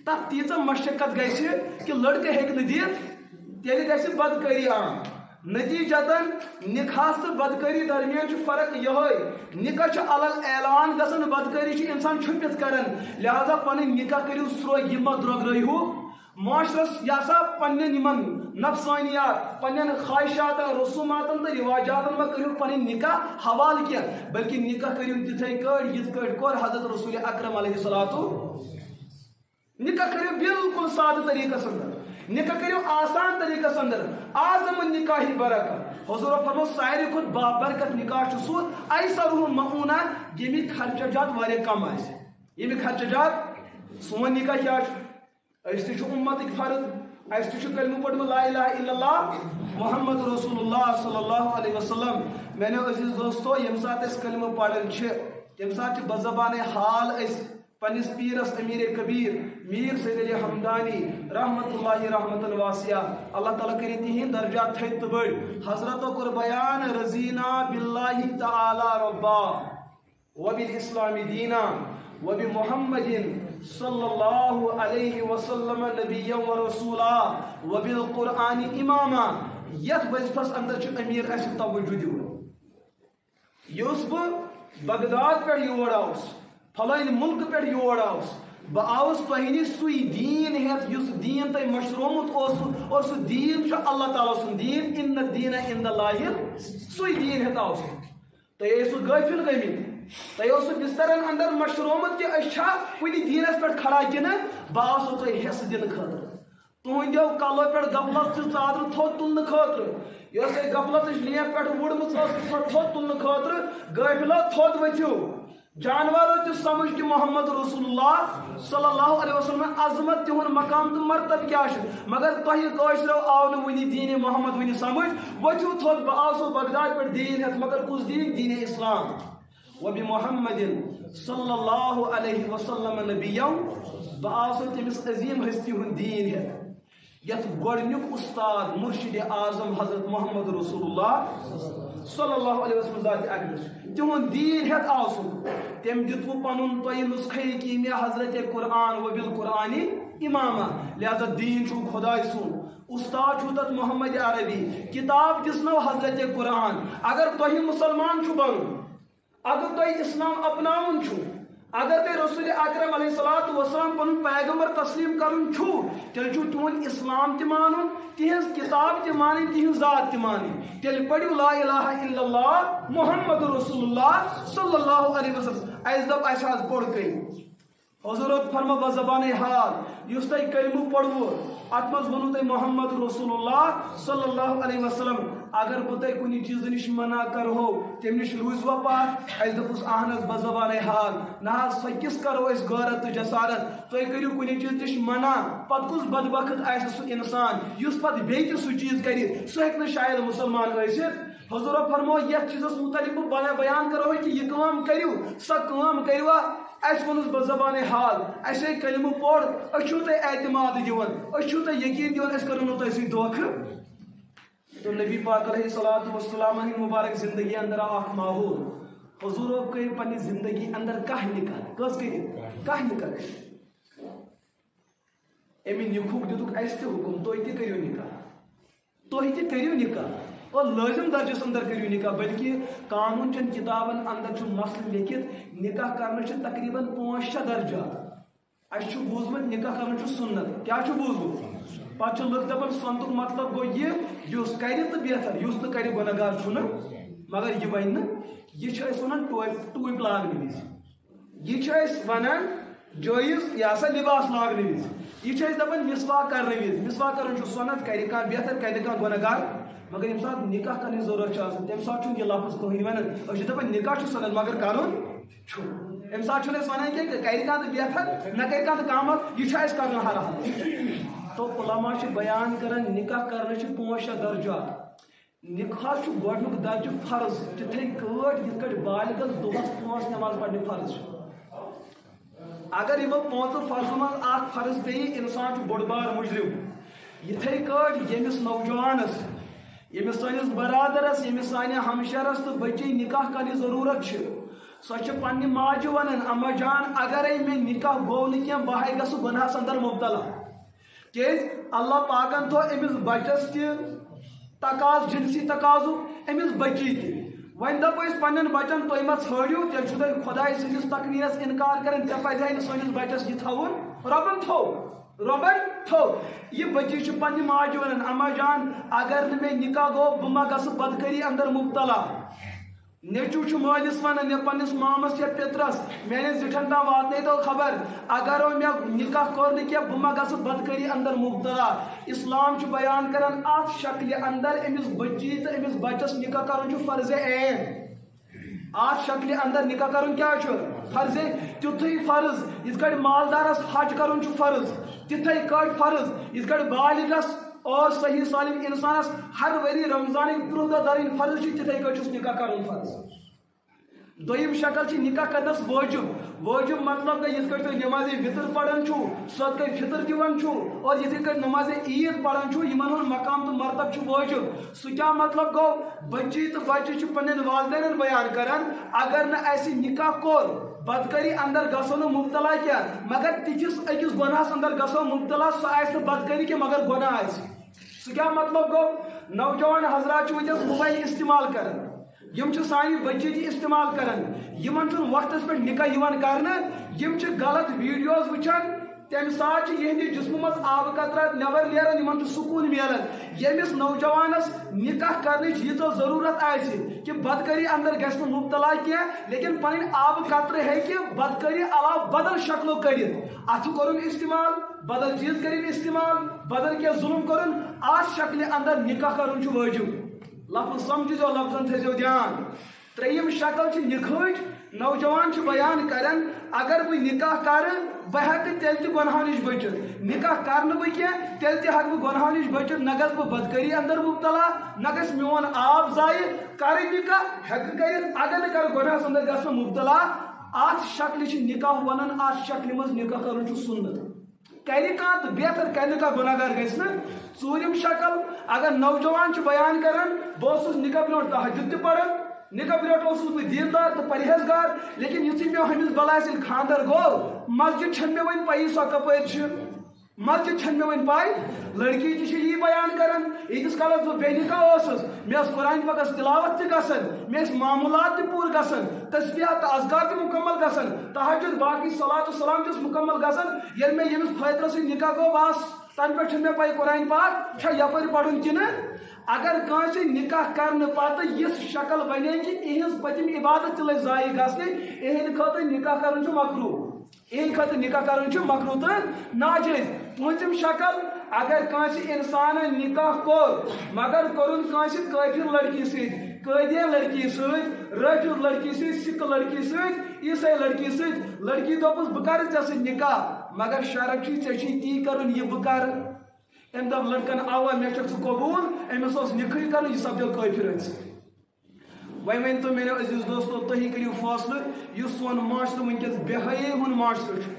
تتھ تیٖژاہ مشقت گژھِ کہ لڑکہٕ ہیٚکہِ نہٕ دِتھ تیٚلہِ گژھِ بدکٲری عام نتیجتاً نکاحس تہٕ بدکٲری درمیان چھُ فرق یِہوے نکاح چھُ علل اعلان گژھان بدکٲری چھُ انسان چھُپِتھ کران لہذا پنٕنۍ نکاح کٔرِو سرٛوگۍ یہِ مہ درٛوگرٲیہوٗ معاشرس یہ سا پنن نفسانیات پنن خواہشات رسومات تو رواجات میں کرو پن نکاح حوالہ کی بلکہ نکاح کرو تتھے کٹ کور حضرت رسول اکرم علیہ الصلوۃ نکاح کرو بالکل سادہ طریقہ اندر نکاح کرو آسان طریقہ اندر اعظم نکاح برکت حضور فرمو ساروی کھت بابرکت نکاح سو ایسر معونہ یمی خرچات واریاہ کم آسہ یمی خرچات سون نکاح کیا اس تہ امتک فرد اس تہ کلمہ پڑھم لا الہ الا اللہ محمد رسول اللہ صلی اللہ علیہ وسلم میانے عزیز دوستو یم سات اس کلمہ پڑھن تم سات بزبان حال اس پنس پیرس امیر کبیر میر سید علی حمدانی رحمت اللہ رحمت الواسعہ اللہ تعالیٰ کری تہند درجات تھت بڑ حضرتو کر بیان رضینا باللہ تعالی ربا وبالاسلام دینا وبمحمد صلی اللہ علیہ وسلم نبیا و رسولا وبالقرآن اماما یت وظیفس اندر امیر اس توجہ دیون یس بہ بغداد پہ یور آوس فلان ملک پہ یور آوس بہ آوس تہ نش سوی دین ہیت یس دین تہ مشرومت اور سہ دین اللہ تعالیٰ سن دین ان الدین عند اللہ سوی دین ہیت آوس تہ سہ غافل گمت تہ بسترن اندر مشرومت کہ اچھا کن دینس پہ کھڑا کن بہ تہ حص دن خاطر تہندو کلو پہ غفلت ژادر تھوت تلن خاطر یس غفلت لیپ پہ وڑمت تھوت تلن خاطر غافلو تھوت ورتھو جانورو تہ سمجھ کہ محمد رسول اللہ صلی اللہ علیہ وسلم عظمت تہن مقام تو مرتب کیا مگر تہ کاشرو آو نہ ونی دین محمد ونی سمجھ ورتھو تھوت بہ آسو بغداد پہ دین ہیت مگر کس دین اسلام وبمحمد صلی اللہ علیہ وسلم نبیا بآسو تمس عظیم ہستی ہند دین ہیت یت گۄڈنیُک استاد مرشد اعظم حضرت محمد رسول اللہ صلی اللہ علیہ وسلم ذات اقدس تہند دین ہیت آسو تم دتو پنن تہ نسخہ کیمیا حضرت قرآن وبالقرآن اماما لہذا دین چھو خدائے سن استاد چھو تت محمد عربی کتاب دسنو حضرت قرآن اگر تہ مسلمان چھو بنن اگر تہ اسلام اپناون چھو اگر تہ رسول اکرم علیہ الصلوۃ والسلام پن پیغمبر تسلیم کرن چھو تیل چھو تہن اسلام تہ مانن تہذ کتاب تہ مانن تہذ ذات تہ مانن تیل پڑھو لا الہ الا اللہ محمد رسول اللہ صلی اللہ علیہ وسلم اس دپ اس آز پڑھ گئی حضرت فرما بزبان حال یس تہ کلمہ پڑھو ات مز ونو تہ محمد رسول اللہ صلی اللہ علیہ وسلم اگر بہ تہ کُنہ چیز نش منع کرو تم نش روزوا پاک اس دپس اہنس بزبان حال نہ سہ کس کرو اس غیرت تو جسارت تہ کریو کُنہ چیز نش منع پت کس بدبخت آسہ سہ انسان یس پت بیٚیہِ سہ چیز کر سہ ہیٚکہِ نہٕ شاید مسلمان ٲسِتھ حضور فرمو یتھ چیزس متعلق بہ بیان کرو کہ یہ کام کریو سہ کام کریوا اس ونس بزبان حال اسے کلمہ پوڑ اچھو تے اعتماد دیون اچھو تے یقین دیون اس کرنو تے سی دھوکھ تو نبی پاک علیہ الصلوۃ والسلام کی مبارک زندگی اندر اخ ماحول حضور کے پنی زندگی اندر کہ نکال کس کے کہ نکال امی نکھوک دتک اس تے حکم تو تے کریو نکاح تو تے کریو نکاح اور لازم درجس اندر کریو نکاح بلکہ قانون چن کتابن اندر چھ مسل لکھت نکاح کرنا چھ تقریباً 5 درجات اس بوزمت نکاح کرنا چھ سنت کیا چھ بوزمت پتہ چھ لوگ دپان سنتک مطلب گو یہ یس کر تو بہتر یس نہ کر گنہگار چھُ نہ مگر یہ ون یہ چھ اس ونان ٹوپ لاگنہ وز یہ چھ اس ونان جائز یہ سا لباس لاگنہ وز یہ چھ اس دپان مسواک کرنہ وز مسواک کرن چھ سنت کر کانٛہہ بہتر کر کانٛہہ گنہگار مگر یم سات نکاح کرنے ضرورت آسان تم سات یہ لفظ کہین ونان اس دپان نکاح چھ سنت مگر کرن چھ ام سات چھ ونان کہ کر کانٛہہ بہتر نہ کر کانٛہہ کام یہ چھ اس کرنا ہر حال تو علماء چھ بیان کران نکاح کرنے چھ 5 درجات نکاح چھ گۄڈنیُک درجہ فرض تتھے کٲٹھۍ یِتھ کٲٹھۍ بالغس دۄہس 5 نماز پڑھنہِ فرض اگر یمو 5 فرضو منٛز اکھ فرض پیٚیہِ انسان چھ بوٚڑ بار مجرم یتھے کٲٹھۍ ییٚمِس نوجوانس ییٚمِس سٲنِس برادرس ییٚمِس سانہِ ہمشیرس تہٕ بچی نکاح کرنٕچ ضروٗرت چھِ سۄ چھِ پننہِ ماجہِ ونان اما جان اگرے مےٚ نکاح گوٚو نہٕ کینٛہہ بہٕ ہاے گژھٕ گۄنہس اندر مبتلا کیٛازِ اللہ پاکن تھوٚو أمِس بچس تہِ تقاض جنسی تقاضُک أمِس بچی تہِ وۄنۍ دپ أسۍ پننٮ۪ن بچن تُہۍ ما ژھٲنٛڈِو تیٚلہِ چھُو تۄہہِ خۄداے سٕنٛدِس تقدیٖرس انکار کران ژےٚ پزِ ہا نہٕ سٲنِس بچس یہِ تھاوُن رۄبن تھوٚو روبن تھو یہ بچی پنہ ماجہ ونان اما جان اگر نہ میں نکاح گو بہ ما گژھٕ بدکاری اندر مبتلا نیچو مالس ونان یا پنس مامس یا پترس میانس زٹھن تام واتن تو خبر اگر مے نکاح کور کی بہ ما گژھٕ بدکاری اندر مبتلا اسلام بیان کران ات شکل اندر امس بچی تو امس بچس نکاح کرن فرض عین ات شکل اندر نکاح کرن کیا فرض تیتھے فرض یت کڑ مالدارس حج کرن فرض تتھے کڑ فرض یت کڑ بالغس اور صحیح سالم انسانس ہر وری رمضان 30 دہ درین فرض تتھے کڑ نکاح کرن فرض دویم شکل نکاح کرنس واجب مطلب گئی یت کڑ نماز فطر پڑھان صدقہ فطر دِوان اور یتھے کڑ نماز عید پڑھان یمن ہن مقام تو مرتب واجب سہ کیا مطلب گو بچی تو بچہ پنن والدین بیان کران اگر نہ ایسی نکاح کور بدکاری اندر گھو نا مبتلا کیا مگر تتھس اکس گناہس اندر گھو مبتلا سہ آس بدکاری کی مگر گناہ آس سہ کیا مطلب گو نوجوان حضرات ونکس موبائل استعمال کران یم سانی بچی تہ استعمال کران یمن وقتس پہ نکاح کرنے یم غلط ویڈیوز وچان تمہ سات یہ جسم مز آب قطرات نبر نیران یمن سکون ملان یمس نوجوانس نکاح کرنے ییژ ضرورت آسہ کہ بدکاری اندر گھس مبتلا کی لیکن پن آب قطرے ہے بدکاری علاوہ بدل شکلوں کڑت اتھ کورن استعمال بدل چیز کرن استعمال بدل کی ظلم کرن آس شکل اندر نکاح کرن واجب لفظ سمجھو لفظن تھو دھیان تریم شکل نکاح نوجوان بیان کران اگر بہ نکاح کر بہ ہیکہ تیل تہ گناہ نش بچت نکاح کرنے بہ کی تیل تہ ہیکہ بہ گناہ نش بچت نہ گژھ بہ بدکاری اندر مبتلا نہ گژھ میون آب ضائع کر نکاح ہیکہ کرت اگر نہ کر گناہس اندر گژھ مبتلا ات شکل نکاح ونان ات شکل مز نکاح کرن سنت کرِ کانٛہہ تہٕ بہتر کرِ نہٕ کانٛہہ گناہ گار گژھِ نہٕ ژوٗرِم شکل اگر نوجوان بیان کران بہ اوسُس نکاح برونٛٹھ تہجد تہِ پران نکاح برونٛٹھ اوسُس بہٕ دیندار تہٕ پرہیزگار لیکن یُتھُے مےٚ ہُمِس بلایہِ سۭتۍ خانٛدر گوٚو مسجد چھنہٕ مےٚ وۄنۍ پَیی سۄ کپٲرۍ چھِ مسجد چھنہٕ مےٚ وۄنۍ پاے لڑکی تہِ چھِ یی بیان کران ییٖتِس کالس بہٕ بے نکاح اوسُس مےٚ ٲس قرآن پاکس تلاوت تہِ گژھان مےٚ ٲسۍ معموٗلات تہِ پوٗرٕ گژھان تسبیح تہٕ اذکار تہِ مُکمل گژھان تہجد باقی صلات و سلام تہِ اوس مُکمل گژھان ییٚلہِ مےٚ ییٚمِس فٲطرٕ سۭتۍ نکاح گوٚو بس تنہٕ پٮ۪ٹھ چھنہٕ مےٚ پاے قرآن پاک چھا یپٲرۍ پرُن کِنہٕ اگر کٲنٛسہِ نکاح کرنہٕ پتہٕ یِژھ شکل بنے کہ اہنٛز پٔتِم عبادت تہِ لٔج ضایع گژھنہِ اہنٛدِ خٲطرٕ نکاح کرُن چھُ مکروہ اہنٛدِ خٲطرٕ نکاح کرُن چھُ مکروہ تہٕ ناجٲیز پوٗنٛژِم شکل اگر کٲنٛسہِ انسانن نکاح کوٚر مگر کوٚرُن کٲنٛسہِ کٲفِر لڑکی سۭتۍ قٲدیہ لڑکی سۭتۍ رٲفِض لڑکی سۭتۍ سکھ لڑکی سۭتۍ عیسائی لڑکی سۭتۍ لڑکی دوٚپُس بہٕ کرٕ ژےٚ سۭتۍ نکاح مگر شرط چھُے ژےٚ چھُے تی کرُن یہِ بہٕ کرٕ ام دب لڑکن آوا مے چھ قبول امس اوس نکاح کرن یہ سپدو کافر وۄنۍ ؤنۍ تو میرے عزیز دوستو تُہۍ کٔرِو فٲصلہٕ یُس سون معاشرٕ وٕنکٮ۪س بے حیٲیی ہُنٛد معاشرٕ چھُ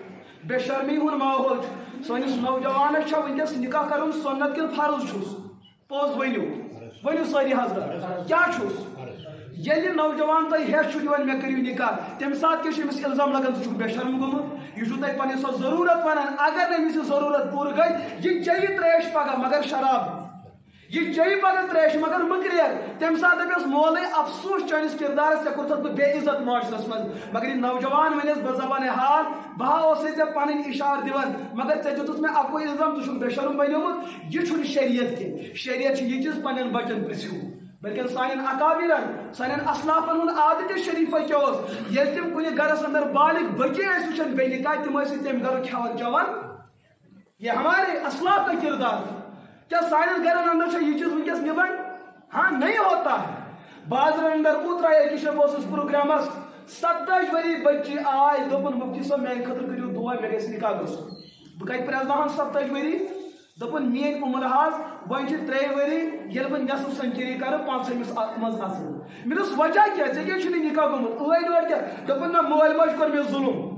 بے شرمی ہُنٛد ماحول چھُ سٲنِس نوجوانس چھا وٕنکٮ۪س نکاح کرُن سنت کِنہٕ فرض چھُس پوٚز ؤنِو سٲری حضرات کیٛاہ چھُس ییٚلہِ نوجوان تۄہہِ ہیٚس چھُ دِوان مےٚ کٔرِو نکاح تمہِ ساتہٕ کیٛاہ چھُ أمِس الزام لگان ژٕ چھُکھ بے شرم گوٚمُت یہِ چھُو تۄہہِ پنٕنۍ سۄ ضروٗرت ونان اگر نہٕ أمِس یہِ ضروٗرت پوٗرٕ گٔے یہِ چیٚیہِ تریش پگاہ مگر شراب یہ چیٚیہِ پگاہ تریش مگر مٔکریر تمہِ ساتہٕ دپیٚس مولٕے افسوٗس چٲنِس کردارس ژےٚ کوٚرتھس بہٕ بے عزت معاشرس منٛز مگر یہِ نوجوان ونیٚس بزبانِ حال بہٕ ہا اوسے ژےٚ پنٕنۍ اشارٕ دِوان مگر ژےٚ دِتُتھ مےٚ اکوے الزام ژٕ چھُکھ بے شرم بنیومُت یہِ چھُنہٕ شریعت کینٛہہ شریعت چھُ یہِ چیٖز پننٮ۪ن بچن پرژھِو بلکہ سانٮ۪ن اکابرن سانٮ۪ن اسلافن ہُنٛد عادتِ شریٖفہ کیٛاہ اوس ییٚلہِ تِم کُنہِ گرس اندر بالغ بچے ٲسۍ وٕچھان بے نکاح تِم ٲسۍ تمہِ گرُک کھٮ۪وان چٮ۪وان یہ ہمارے اسلاف کا کردار کیا سانٮ۪ن گرن اندر چھا یہ چیز ونکٮ۪س نبھان ہاں نہیں ہوتا ہے بازرن اندر اوترٕ آیہِ أکِس جایہِ بہٕ اوسُس پروگرامس 27 ؤری بچی آے دوٚپُن مفتی صٲب میانہِ خٲطرٕ کٔرِو دُعا مےٚ گژھِ نکاح گژھُن بہٕ کتہِ پرٛزناوہن 27 ؤری دوٚپُن میٲنۍ عمر حظ وۄنۍ چھِ 3 ؤری ییٚلہِ بہٕ نٮ۪صف سینچری کرٕ 5مِس منٛز اَژٕ مےٚ دوٚپُس وجہ کیٛاہ ژےٚ کیٛازِ چھُے نہٕ نکاح گوٚمُت ٲدۍ وٲدۍ کیٛاہ دوٚپُن نہ مٲلۍ ماجہِ کوٚر مےٚ ظُلم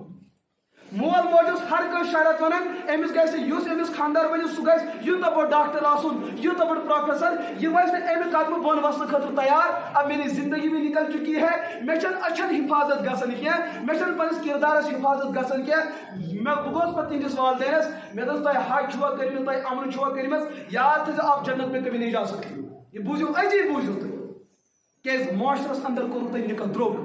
مول موج اوس ہر کانٛہہ شرط ونان أمِس گژھِ یُس أمِس خانٛدار بنہِ سُہ گژھِ یوٗتاہ بوٚڑ ڈاکٹر آسُن یوٗتاہ بوٚڑ پروفیسر یہِ وَسہِ نہٕ اَمہِ قدمہٕ بۄن وسنہٕ خٲطرٕ تیار اب میری زندگی بھی نکل چُکی ہے مےٚ چھنہٕ أچھن حفاظت گژھان کینٛہہ مےٚ چھنہٕ پننِس کردارس حفاظت گژھان کینٛہہ بہٕ گوٚوُس پتہٕ تِہنٛدِس والدینس مےٚ دوٚپُس تۄہہِ حج چھُوا کٔرمٕژ تۄہہِ عملہٕ چھُوا کٔرمٕژ یاد تھٲیزیو آپ جنت میں کبھی نہیں جا سکتے یہِ بوٗزِو أزی بوٗزِو تُہۍ کیٛازِ معاشرس اندر کوٚروٕ تۄہہِ نکاح درٛوگ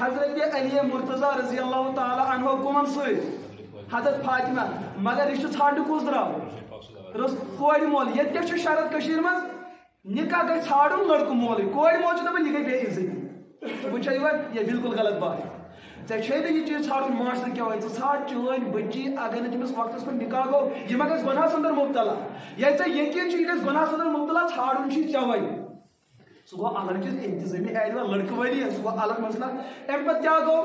حضرت علی مرتضی رضی اللہ تعالی عنہ کمن سی حضرت فاطمہ مگر یہ ژھانڈ کس درو کور مول یہ شرط کشیر مز نکاح گئی ژھانڈن لڑکہ مول کور مول دپان یہ گئی بے عزتی وچھا یہ بالکل غلط بات ژے یہ چیز ژھانڈن معاشرٕ کیا ہوئی ژھانڈ چٲنۍ بچی اگر نہٕ تٔمِس وقتس پٮ۪ٹھ نکاح گوٚو یہِ ما گژھِ گۄناہس اندر مبتلا ییٚلہِ ژےٚ یقیٖن چھُ یہِ گژھِ گۄناہس اندر مبتلا ژھانڈُن چھُ ژےٚ سُہ گوٚو الگ چیز انتظامی ایریا لڑکہ والی سہ گوٚو الگ مسئلہ امہ پتہ کیا گوٚو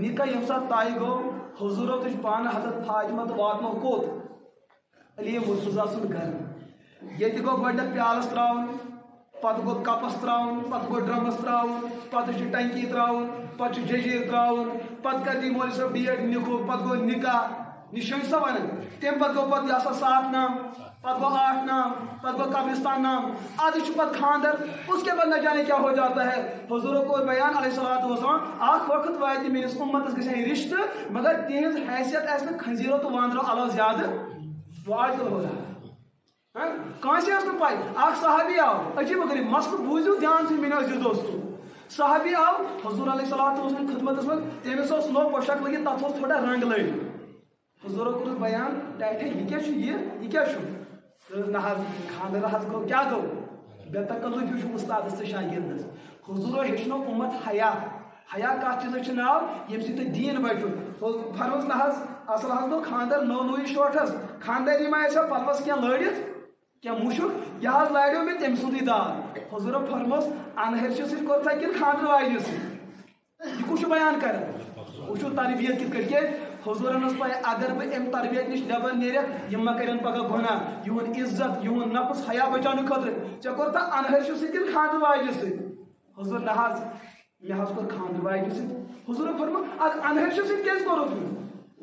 نکاح ییٚمہِ ساتہٕ طے گوٚو حضوٗرو تُج پانہٕ حضرت فاطمہ تہٕ واتنو کوٚت علی مرتضیٰ سُنٛد گرٕ ییٚتہِ گوٚو گۄڈنیٚتھ پیالس تراوُن پتہٕ گوٚو کپس تراوُن پتہٕ گوٚو ڈرمس تراوُن پتہٕ چھُ ٹنکی تراوُن پتہٕ چھُ ججیٖر تراوُن پتہٕ کر دی مولوی صٲب ڈیٹ نِکو پتہٕ گوٚو نکاح نشٲنی سا ونان تمہِ پتہٕ گوٚو پتہٕ یہِ ہسا 7 نام پتہٕ گوٚو 8 نام پتہٕ گوٚو قبرستان نام ادٕ چھُ پتہٕ خاندر اس کے بعد نہ جانے کیا ہو جاتا ہے حضوروں کو بیان علیہ الصلوۃ والسلام اکھ وقت واتہِ میٲنِس اُمتس گژھِ رشتہٕ مگر تہنٛز حیثیت آسہِ نہٕ کھنزیرو تہٕ واندرو علاوٕ زیادٕ وہ آج کل ہو رہا ہے کٲنٛسہِ ٲس نہٕ پاے اکھ صحابی آو عجیب غریب مسلہٕ بوٗزِو دھیان سۭتۍ میٲنیو عزیز دوستو صحابی آو حضور علیہ الصلوۃ والسلام خدمتس منٛز تٔمِس اوس نوٚو پوشاک لٲگِتھ تتھ اوس تھوڑا رنٛگ لٲگِتھ حضورو کوٚرُس بیان ڈیڈی یہِ کیٛاہ چھُ یہِ کیٛاہ چھُ نہ حظ خاندر حظ گوٚو کیٛاہ گوٚو بے تکلف ہیوٗ چھُ اُستادس تہٕ شاگردس حضورو ہیٚچھنو اُمت حیا حیا کتھ چیٖزس چھُ ناو ییٚمہِ سۭتۍ تۄہہِ دیٖن بچو فرموس نہ حظ اصل حظ گوٚو خاندر نوٚوٕے شوٹھس خاندٲنی ما آسیو پلوس کینٛہہ لٲرِتھ کینٛہہ مُشُک یہِ حظ لاریو مےٚ تٔمۍ سُنٛدٕے داغ حضورو فرموس انہرشہِ سۭتۍ کوٚرتھا کِنہٕ خاندر واجنہِ سۭتۍ یہِ کُس چھُ بیان کران وٕچھو تربیت کِتھ کٔٹھۍ کیٛازِ حضورن ٲس پاے اگر بہٕ امہِ تربیت نِش نٮ۪بر نیرکھ یِم ما کرن پگاہ گۄناہ یِہُنٛد عزت یِہُنٛد نفس حیا بچاونہٕ خٲطرٕ ژےٚ کوٚرتھا انہرشہِ سۭتۍ کِنہٕ خاندر واجنہِ سۭتۍ حضور نہ حظ مےٚ حظ کوٚر خاندر واجنہِ سۭتۍ حضورو فرمو ادٕ انہرشہِ سۭتۍ کیٛازِ کوٚرُتھ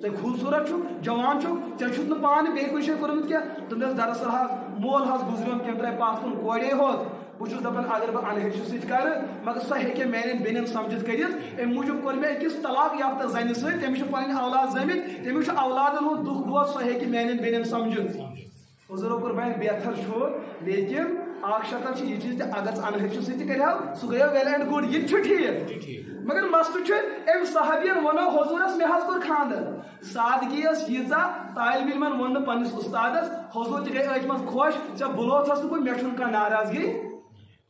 ژےٚ خوٗبصوٗرت چھُکھ جوان چھُکھ ژےٚ چھُتھ نہٕ پانہٕ بیٚیہِ کُنہِ جایہِ کوٚرمُت کینٛہہ دوٚپنس دراصل حظ مول حظ گُزریوم کیٚنٛہہ ترٛایہِ پتھ کُن کورے ہوت بہٕ چھُس دپان اگر بہٕ انہرشہِ سۭتۍ کرٕ مگر سۄ ہیٚکہِ میانٮ۪ن بیٚنٮ۪ن سمجھِتھ کٔرِتھ امہِ موٗجوٗب کوٚر مےٚ أکِس طلاق یافتہ زنہِ سۭتۍ تٔمِس چھِ پنٕنۍ اولاد زٲمٕتۍ تٔمِس چھُ اولادن ہُنٛد دُکھ دود سۄ ہیٚکہِ میانٮ۪ن بیٚنٮ۪ن سمجھِتھ حضورو کوٚر بیان بہتر چھُ لیکن اکھ شکل چھِ یہِ چیٖز تہِ اگر ژٕ انہرشہِ سۭتۍ تہِ کرہو سُہ گٔیو ویل اینڈ گُڈ یہِ تہِ چھُ ٹھیٖک مگر مسلہٕ چھُ أمۍ صحابین ووٚنو حضوٗرس مےٚ حظ کوٚر خاندر سادگی ٲس ییٖژاہ طالبہِ علمن ووٚن نہٕ پننِس استادس حضوٗر تہِ گٔے أتھۍ منٛز خۄش ژےٚ بُلوتھس نہٕ بہٕ مےٚ چھُنہٕ کانٛہہ ناراضگی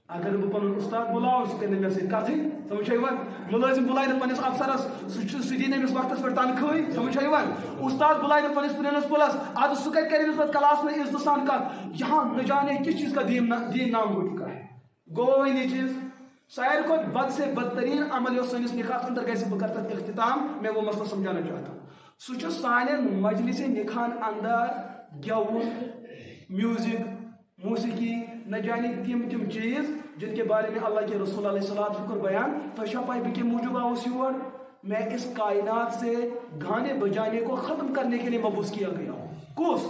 اگر بہٕ پنُن استاد بُلاوٕ سُہ کرِ نہٕ مےٚ سۭتۍ کتھٕے سمجھ چھا یِوان مُلٲزِم بُلاے نہٕ پننِس افسرس سُہ دِی نہٕ أمِس وقتس پٮ۪ٹھ تنخواہٕے سمجھ چھا یِوان استاد بُلاے نہٕ پننِس پرنسپلس ادٕ سُہ کتہِ کرِ أمِس پتہٕ کلاس میں عزتہٕ سان کتھ یہاں نہ جانے کس چیز کا دین نام ہو چکا ہے گوٚو وۄنۍ یہِ چیٖز ساروی کھۄتہٕ بد سے بدترین عمل یۄس سٲنِس نِکاحس اندر گژھِ بہٕ کرٕ تتھ اختتام میں وہ مسئلہ سمجھانا چاہتا ہوں سُہ چھُ سانٮ۪ن مجلسِ نِکاحن اندر گٮ۪وُن میوٗزک موسیقی نہ جانے تم چیز جن کے بارے میں اللہ کے رسول علیہ السلام کو بیان تو چھا پائی بہ کمہِ موٗجوٗب آوُس یور میں اس کائنات سے گانے بجانے کو ختم کرنے کے لیے مبعوث کیا گیا ہوں کس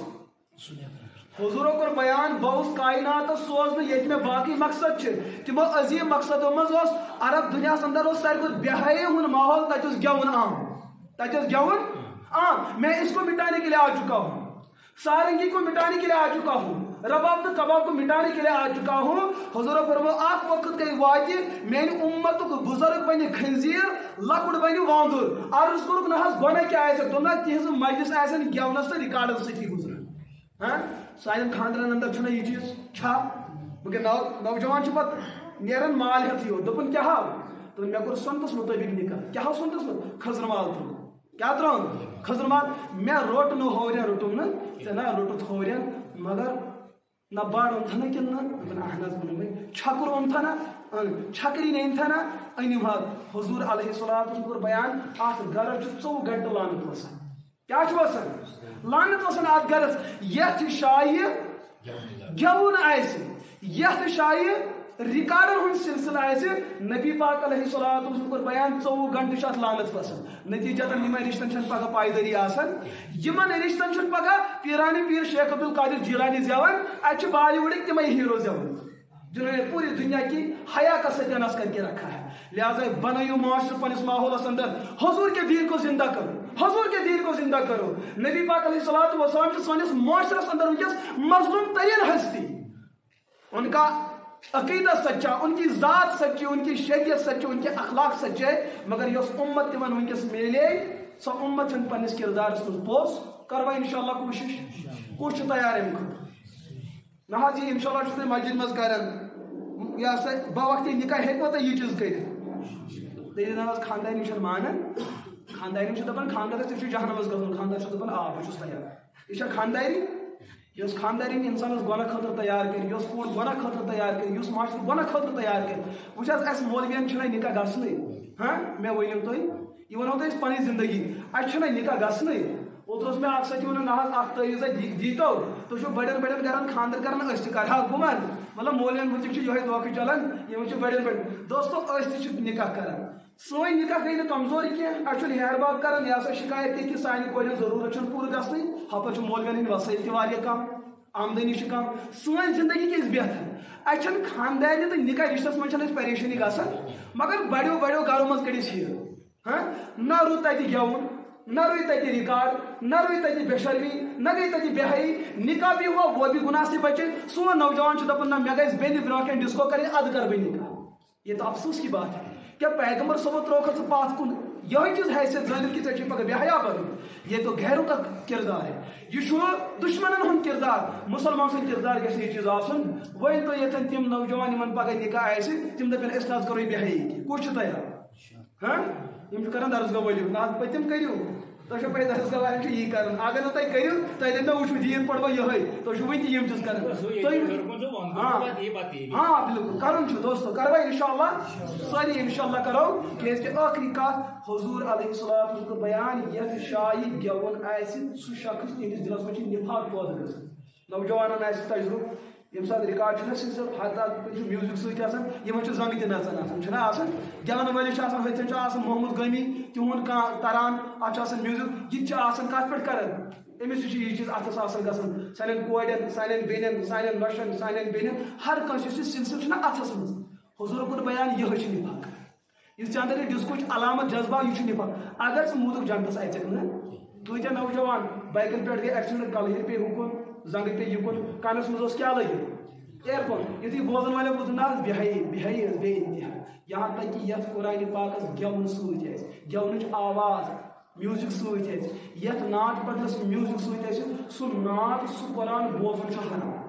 حضورو کوٚر بیان بہٕ اوسُس کائناتس سوزنہٕ ییٚتہِ مےٚ باقٕے مقصد چھِ تِمو عظیٖم مقصدو منٛز اوس عرب دُنیاہس اندر اوس ساروی کھۄتہٕ بے حیٲیی ہُنٛد ماحول تتہِ اوس گٮ۪وُن عام میں اس کو مٹانے کے لیے آ چکا ہوں سارنگی کو مٹانے کے لیے آ چکا ہوں رباب تو کباب کو مٹانے کے لیے آ چکا ہوں حضور فرمو اکھ وقت گئی واتہِ میانہِ اُمتُک بُزرگ بنہِ خنزیٖر لۄکُٹ بنہِ وانٛدُر عرض کوٚرُکھ نہ حظ گۄناہ کیٛاہ آسہِ دوٚپنکھ تِہنٛز مجلس آسن گٮ۪ونس تہٕ رِکاڈن سۭتی گُزران سانٮ۪ن خاندرن اندر چھُنہ یہِ چیٖز چھا وٕنکٮ۪ن نوجوان چھِ پتہٕ نیران مال ہٮ۪تھٕے یوت دوٚپُن کیٛاہ ہاو دوٚپُن مےٚ کوٚر سۄنتس مُطٲبق نِکاح کیٛاہ ہاو سۄنتس منٛز خٔزٕر مال ترٛوو کیٛاہ ترٛٲوُن خٔزٕر مال مےٚ روٚٹ نہٕ ہورٮ۪ن روٚٹُم نہٕ ژےٚ نہ روٚٹُتھ ہورٮ۪ن مگر نہ باڑ اوٚنتھا نہ کِنہٕ نہ دوٚپُن اہن حظ ووٚنُم چھکُر اوٚنتھا نہ چھکری نٔنتھا نہ أنِم حظ حضوٗر علیہ الصلوۃ کوٚر بیان اتھ گرس چھُ 24 گنٹہٕ لانت وسان کیٛاہ چھُ وسان لانت وسان اتھ گرس یتھ جایہِ گٮ۪وُن آسہِ یتھ جایہِ رِکاڈن ہُنٛد سلسلہٕ آسہِ نبی پاک علیہ الصلوۃ والسلام کوٚر بیان 24 گنٹہٕ چھُ اتھ لانت وسان نتیٖجتن یِمن رشتن چھنہٕ پگاہ پایدٲری آسان یِمن رشتن چھُنہٕ پگاہ پیٖرانہِ پیٖر شیخ عبد القادر جیلانی زٮ۪وان اتہِ چھِ بالی وُڈٕکۍ تِمے ہیٖرو زٮ۪وان جنہوں نے پوری دنیا کی حیا کا ستیاناش کر کے رکھا ہے لہٰذا بنائیو معاشرہ پنس ماحولس اندر حضور کے دین کو زندہ کرو حضور کے دین کو زندہ کرو نبی پاک علیہ الصلوۃ والسلام کے سانس معاشرس اندر ونکس مظلوم ترین ہستی ان کا عقیدہ سچا ان کی ذات سچی ان کی شریعت سچی ان کے اخلاق سچے مگر یس امت تمن ونکس ملے سو امت چھ پنس کردارس مز پوز کروا انشاءاللہ کوشش کچھ تیار ہے نہ جی انشاءاللہ چھتے مسجد مز کرن یا سا باوقتی نکاح ہیکو تا یہ چیز کر دیدن آواز خاندانی چھن مانن خاندانی چھن دپن خاندار سے جہنم مز گژھن خاندار چھن دپن آ بہ چھس تیار یہ خانداری یس خانداری انسانس گناہ خاطر تیار کر یس کور گناہ خاطر تیار کر یس معاشر گناہ خاطر تیار کر وچ اس مولوین چھنہ نکاح گژھنی ہاں میں ونیم تو یہ ونو تو پنی زندگی اس چھنہ نکاح گژھنی اوترس میں اکھ سچ ونن نہ اکھ تیز دیتو تو چھو بڑن بڑن گرن خاندر کرن اس کر ہا گمان مطلب مولوین بچ چھ یہ دوکھ چلان یہ چھ بڑن بڑن دوستو اس چھ نکاح کرن سوئی نکاح گئی کمزوری کی اچھل ہیر باب کرن یا سا شکایت کی سانی کوئی ضرورت چھ پور گژھنی ہپا چھ مولوین ہن وسائل تہ واریاہ کم آمدنی کم سوئن زندگی کس بہتر اچھن خاندانی تو نکاح رشتس من پریشانی گھان مگر بڑو بڑو گھروں مز کڑس یہ ہاں نہ رو تتہ گیون نہ روی تتہ ریکارڈ نہ روی تتہ بے شرمی نہ گئی تتہ بے حیی نکاح بھی ہوا وہ بھی گناہ سے بچے سون نوجوان دپان نہ مے گھس بیٚنہِ برونٛہہ کن ڈسکو کریں اد کر بہ نکاح یہ تو افسوس کی بات ہے کیا پیغمبر صبح تروکھ پات کن یہ چیز حیثیت زانت کہ ژے پگہ بے حیا بن یہ تو غیروں کا کردار ہے یہ دشمنن ہند کردار مسلمان سن کردار گھس یہ چیز آسن ون تو یتن تم نوجوان من پگہ نکاح آسہ تم دپن اس ناز کرو بے حیی کچھ تیار ہاں یم کران درسگاہ وٲلِو نہ پتم کٔرِو تۄہہِ چھو پاے درسگاہ والٮ۪ن چھُ یی کران اگر نہٕ تُہۍ کٔرِو تۄہہِ دٔپۍ مےٚ وٕچھو دیٖن پروا یِہوٚے تُہۍ چھو وٕنہِ تہِ یِم چیٖز کران ہاں بالکل کرُن چھُ دوستو کروا انشاءاللہ سٲری انشاءاللہ کرو کیازکہِ ٲخری کتھ حضور علیہ الصلوۃ والسلام بیان یتھ جایہِ گٮ۪وُن آسہِ سُہ شخص تِہنٛدِس دِلس منٛز چھِ نفاق پٲدٕ گژھان نوجوانن آسہِ تجربہٕ یم سات ریکارڈ چھُنہ صرف حتات میوزک سۭتۍ آسان یمن چھُ زنٛگہٕ تہِ نژان آسان چھُنہ آسان گٮ۪ون وٲلِس چھُ آسان ہتھن چھُ آسان محمد غنی تِہُنٛد کانٛہہ تران اتھ چھُ آسان میوزک یہ چھُ آسان کتھ پٮ۪ٹھ کران أمِس تہِ چھُ یہ چیٖز اتھس آسان گژھان سانٮ۪ن کورٮ۪ن سانٮ۪ن بیٚنٮ۪ن سانٮ۪ن نۄشن سانٮ۪ن بیٚنٮ۪ن ہر کٲنٛسہِ یُس یہِ سلسلہٕ چھُنہ اتھس منٛز حضوٗرن کوٚر بیان یِہوٚے چھُ نفاق یُس ژےٚ اندر یہِ ڈسکوچ علامت جذبہ یہِ چھُ نفاق اگر ژٕ موٗدُک جنتس اژکھ نہ کۭتیاہ نوجوان بایکن پٮ۪ٹھ گٔے ایکسیڈنٹ کلہٕ پیٚیہِ ہُکُن زنٛگہٕ پیٚیہِ یِکُن کانس منٛز اوس کیٛاہ لٔگِتھ ایر فون یُتھُے بوزن والٮ۪و بوٗز نہ حظ بے حیی حظ بے انتہا یہاں تک کہ یتھ قرآنِ پاکس گٮ۪وُن سۭتۍ آسہِ گٮ۪ونٕچ آواز میوزک سۭتۍ آسہِ یتھ نعت بدلس میوزک سۭتۍ آسہِ سُہ نعت سُہ قرآن بوزُن چھُ حرام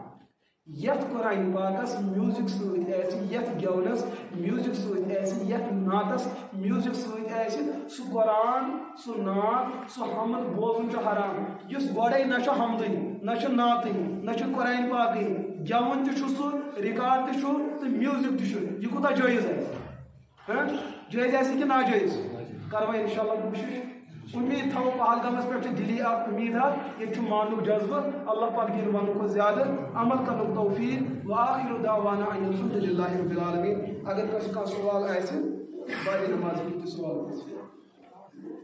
یتھ قرآنِ پاکس میوزک سۭتۍ آسہِ یتھ گٮ۪ونس میوزک سۭتۍ آسہِ یتھ نعتس میوزک سۭتۍ آسہِ سُہ قرآن سُہ نعت سُہ حمد بوزُن چھُ حرام یُس گۄڈے نہ چھُ حمدٕنۍ نہ چھُ نعتٕنۍ نہ چھُ قرآنِ پاکٕنۍ گٮ۪وُن تہِ چھُ سُہ ریکارڈ تہِ چھُ تہٕ میوزک تہِ چھُ یہِ کوٗتاہ جٲیز آسہِ ہاں جٲیز آسہِ کِنہٕ ناجٲیز کروا انشاءاللہ کوٗشش امید تھاو پہلگامس پٮ۪ٹھ چھِ دِلی اکھ امید اکھ ییٚتہِ چھُ ماننُک جذبہٕ اللہ پاک دِیِن وننہٕ کھۄتہٕ زیادٕ عمل کرنُک توفیٖق وآخر دعوانا ان الحمد للہ رب العالمین اگر کٲنٛسہِ کانٛہہ سوال آسہِ بعد نماز ہیٚکہِ تہِ سوال پرٛژھِتھ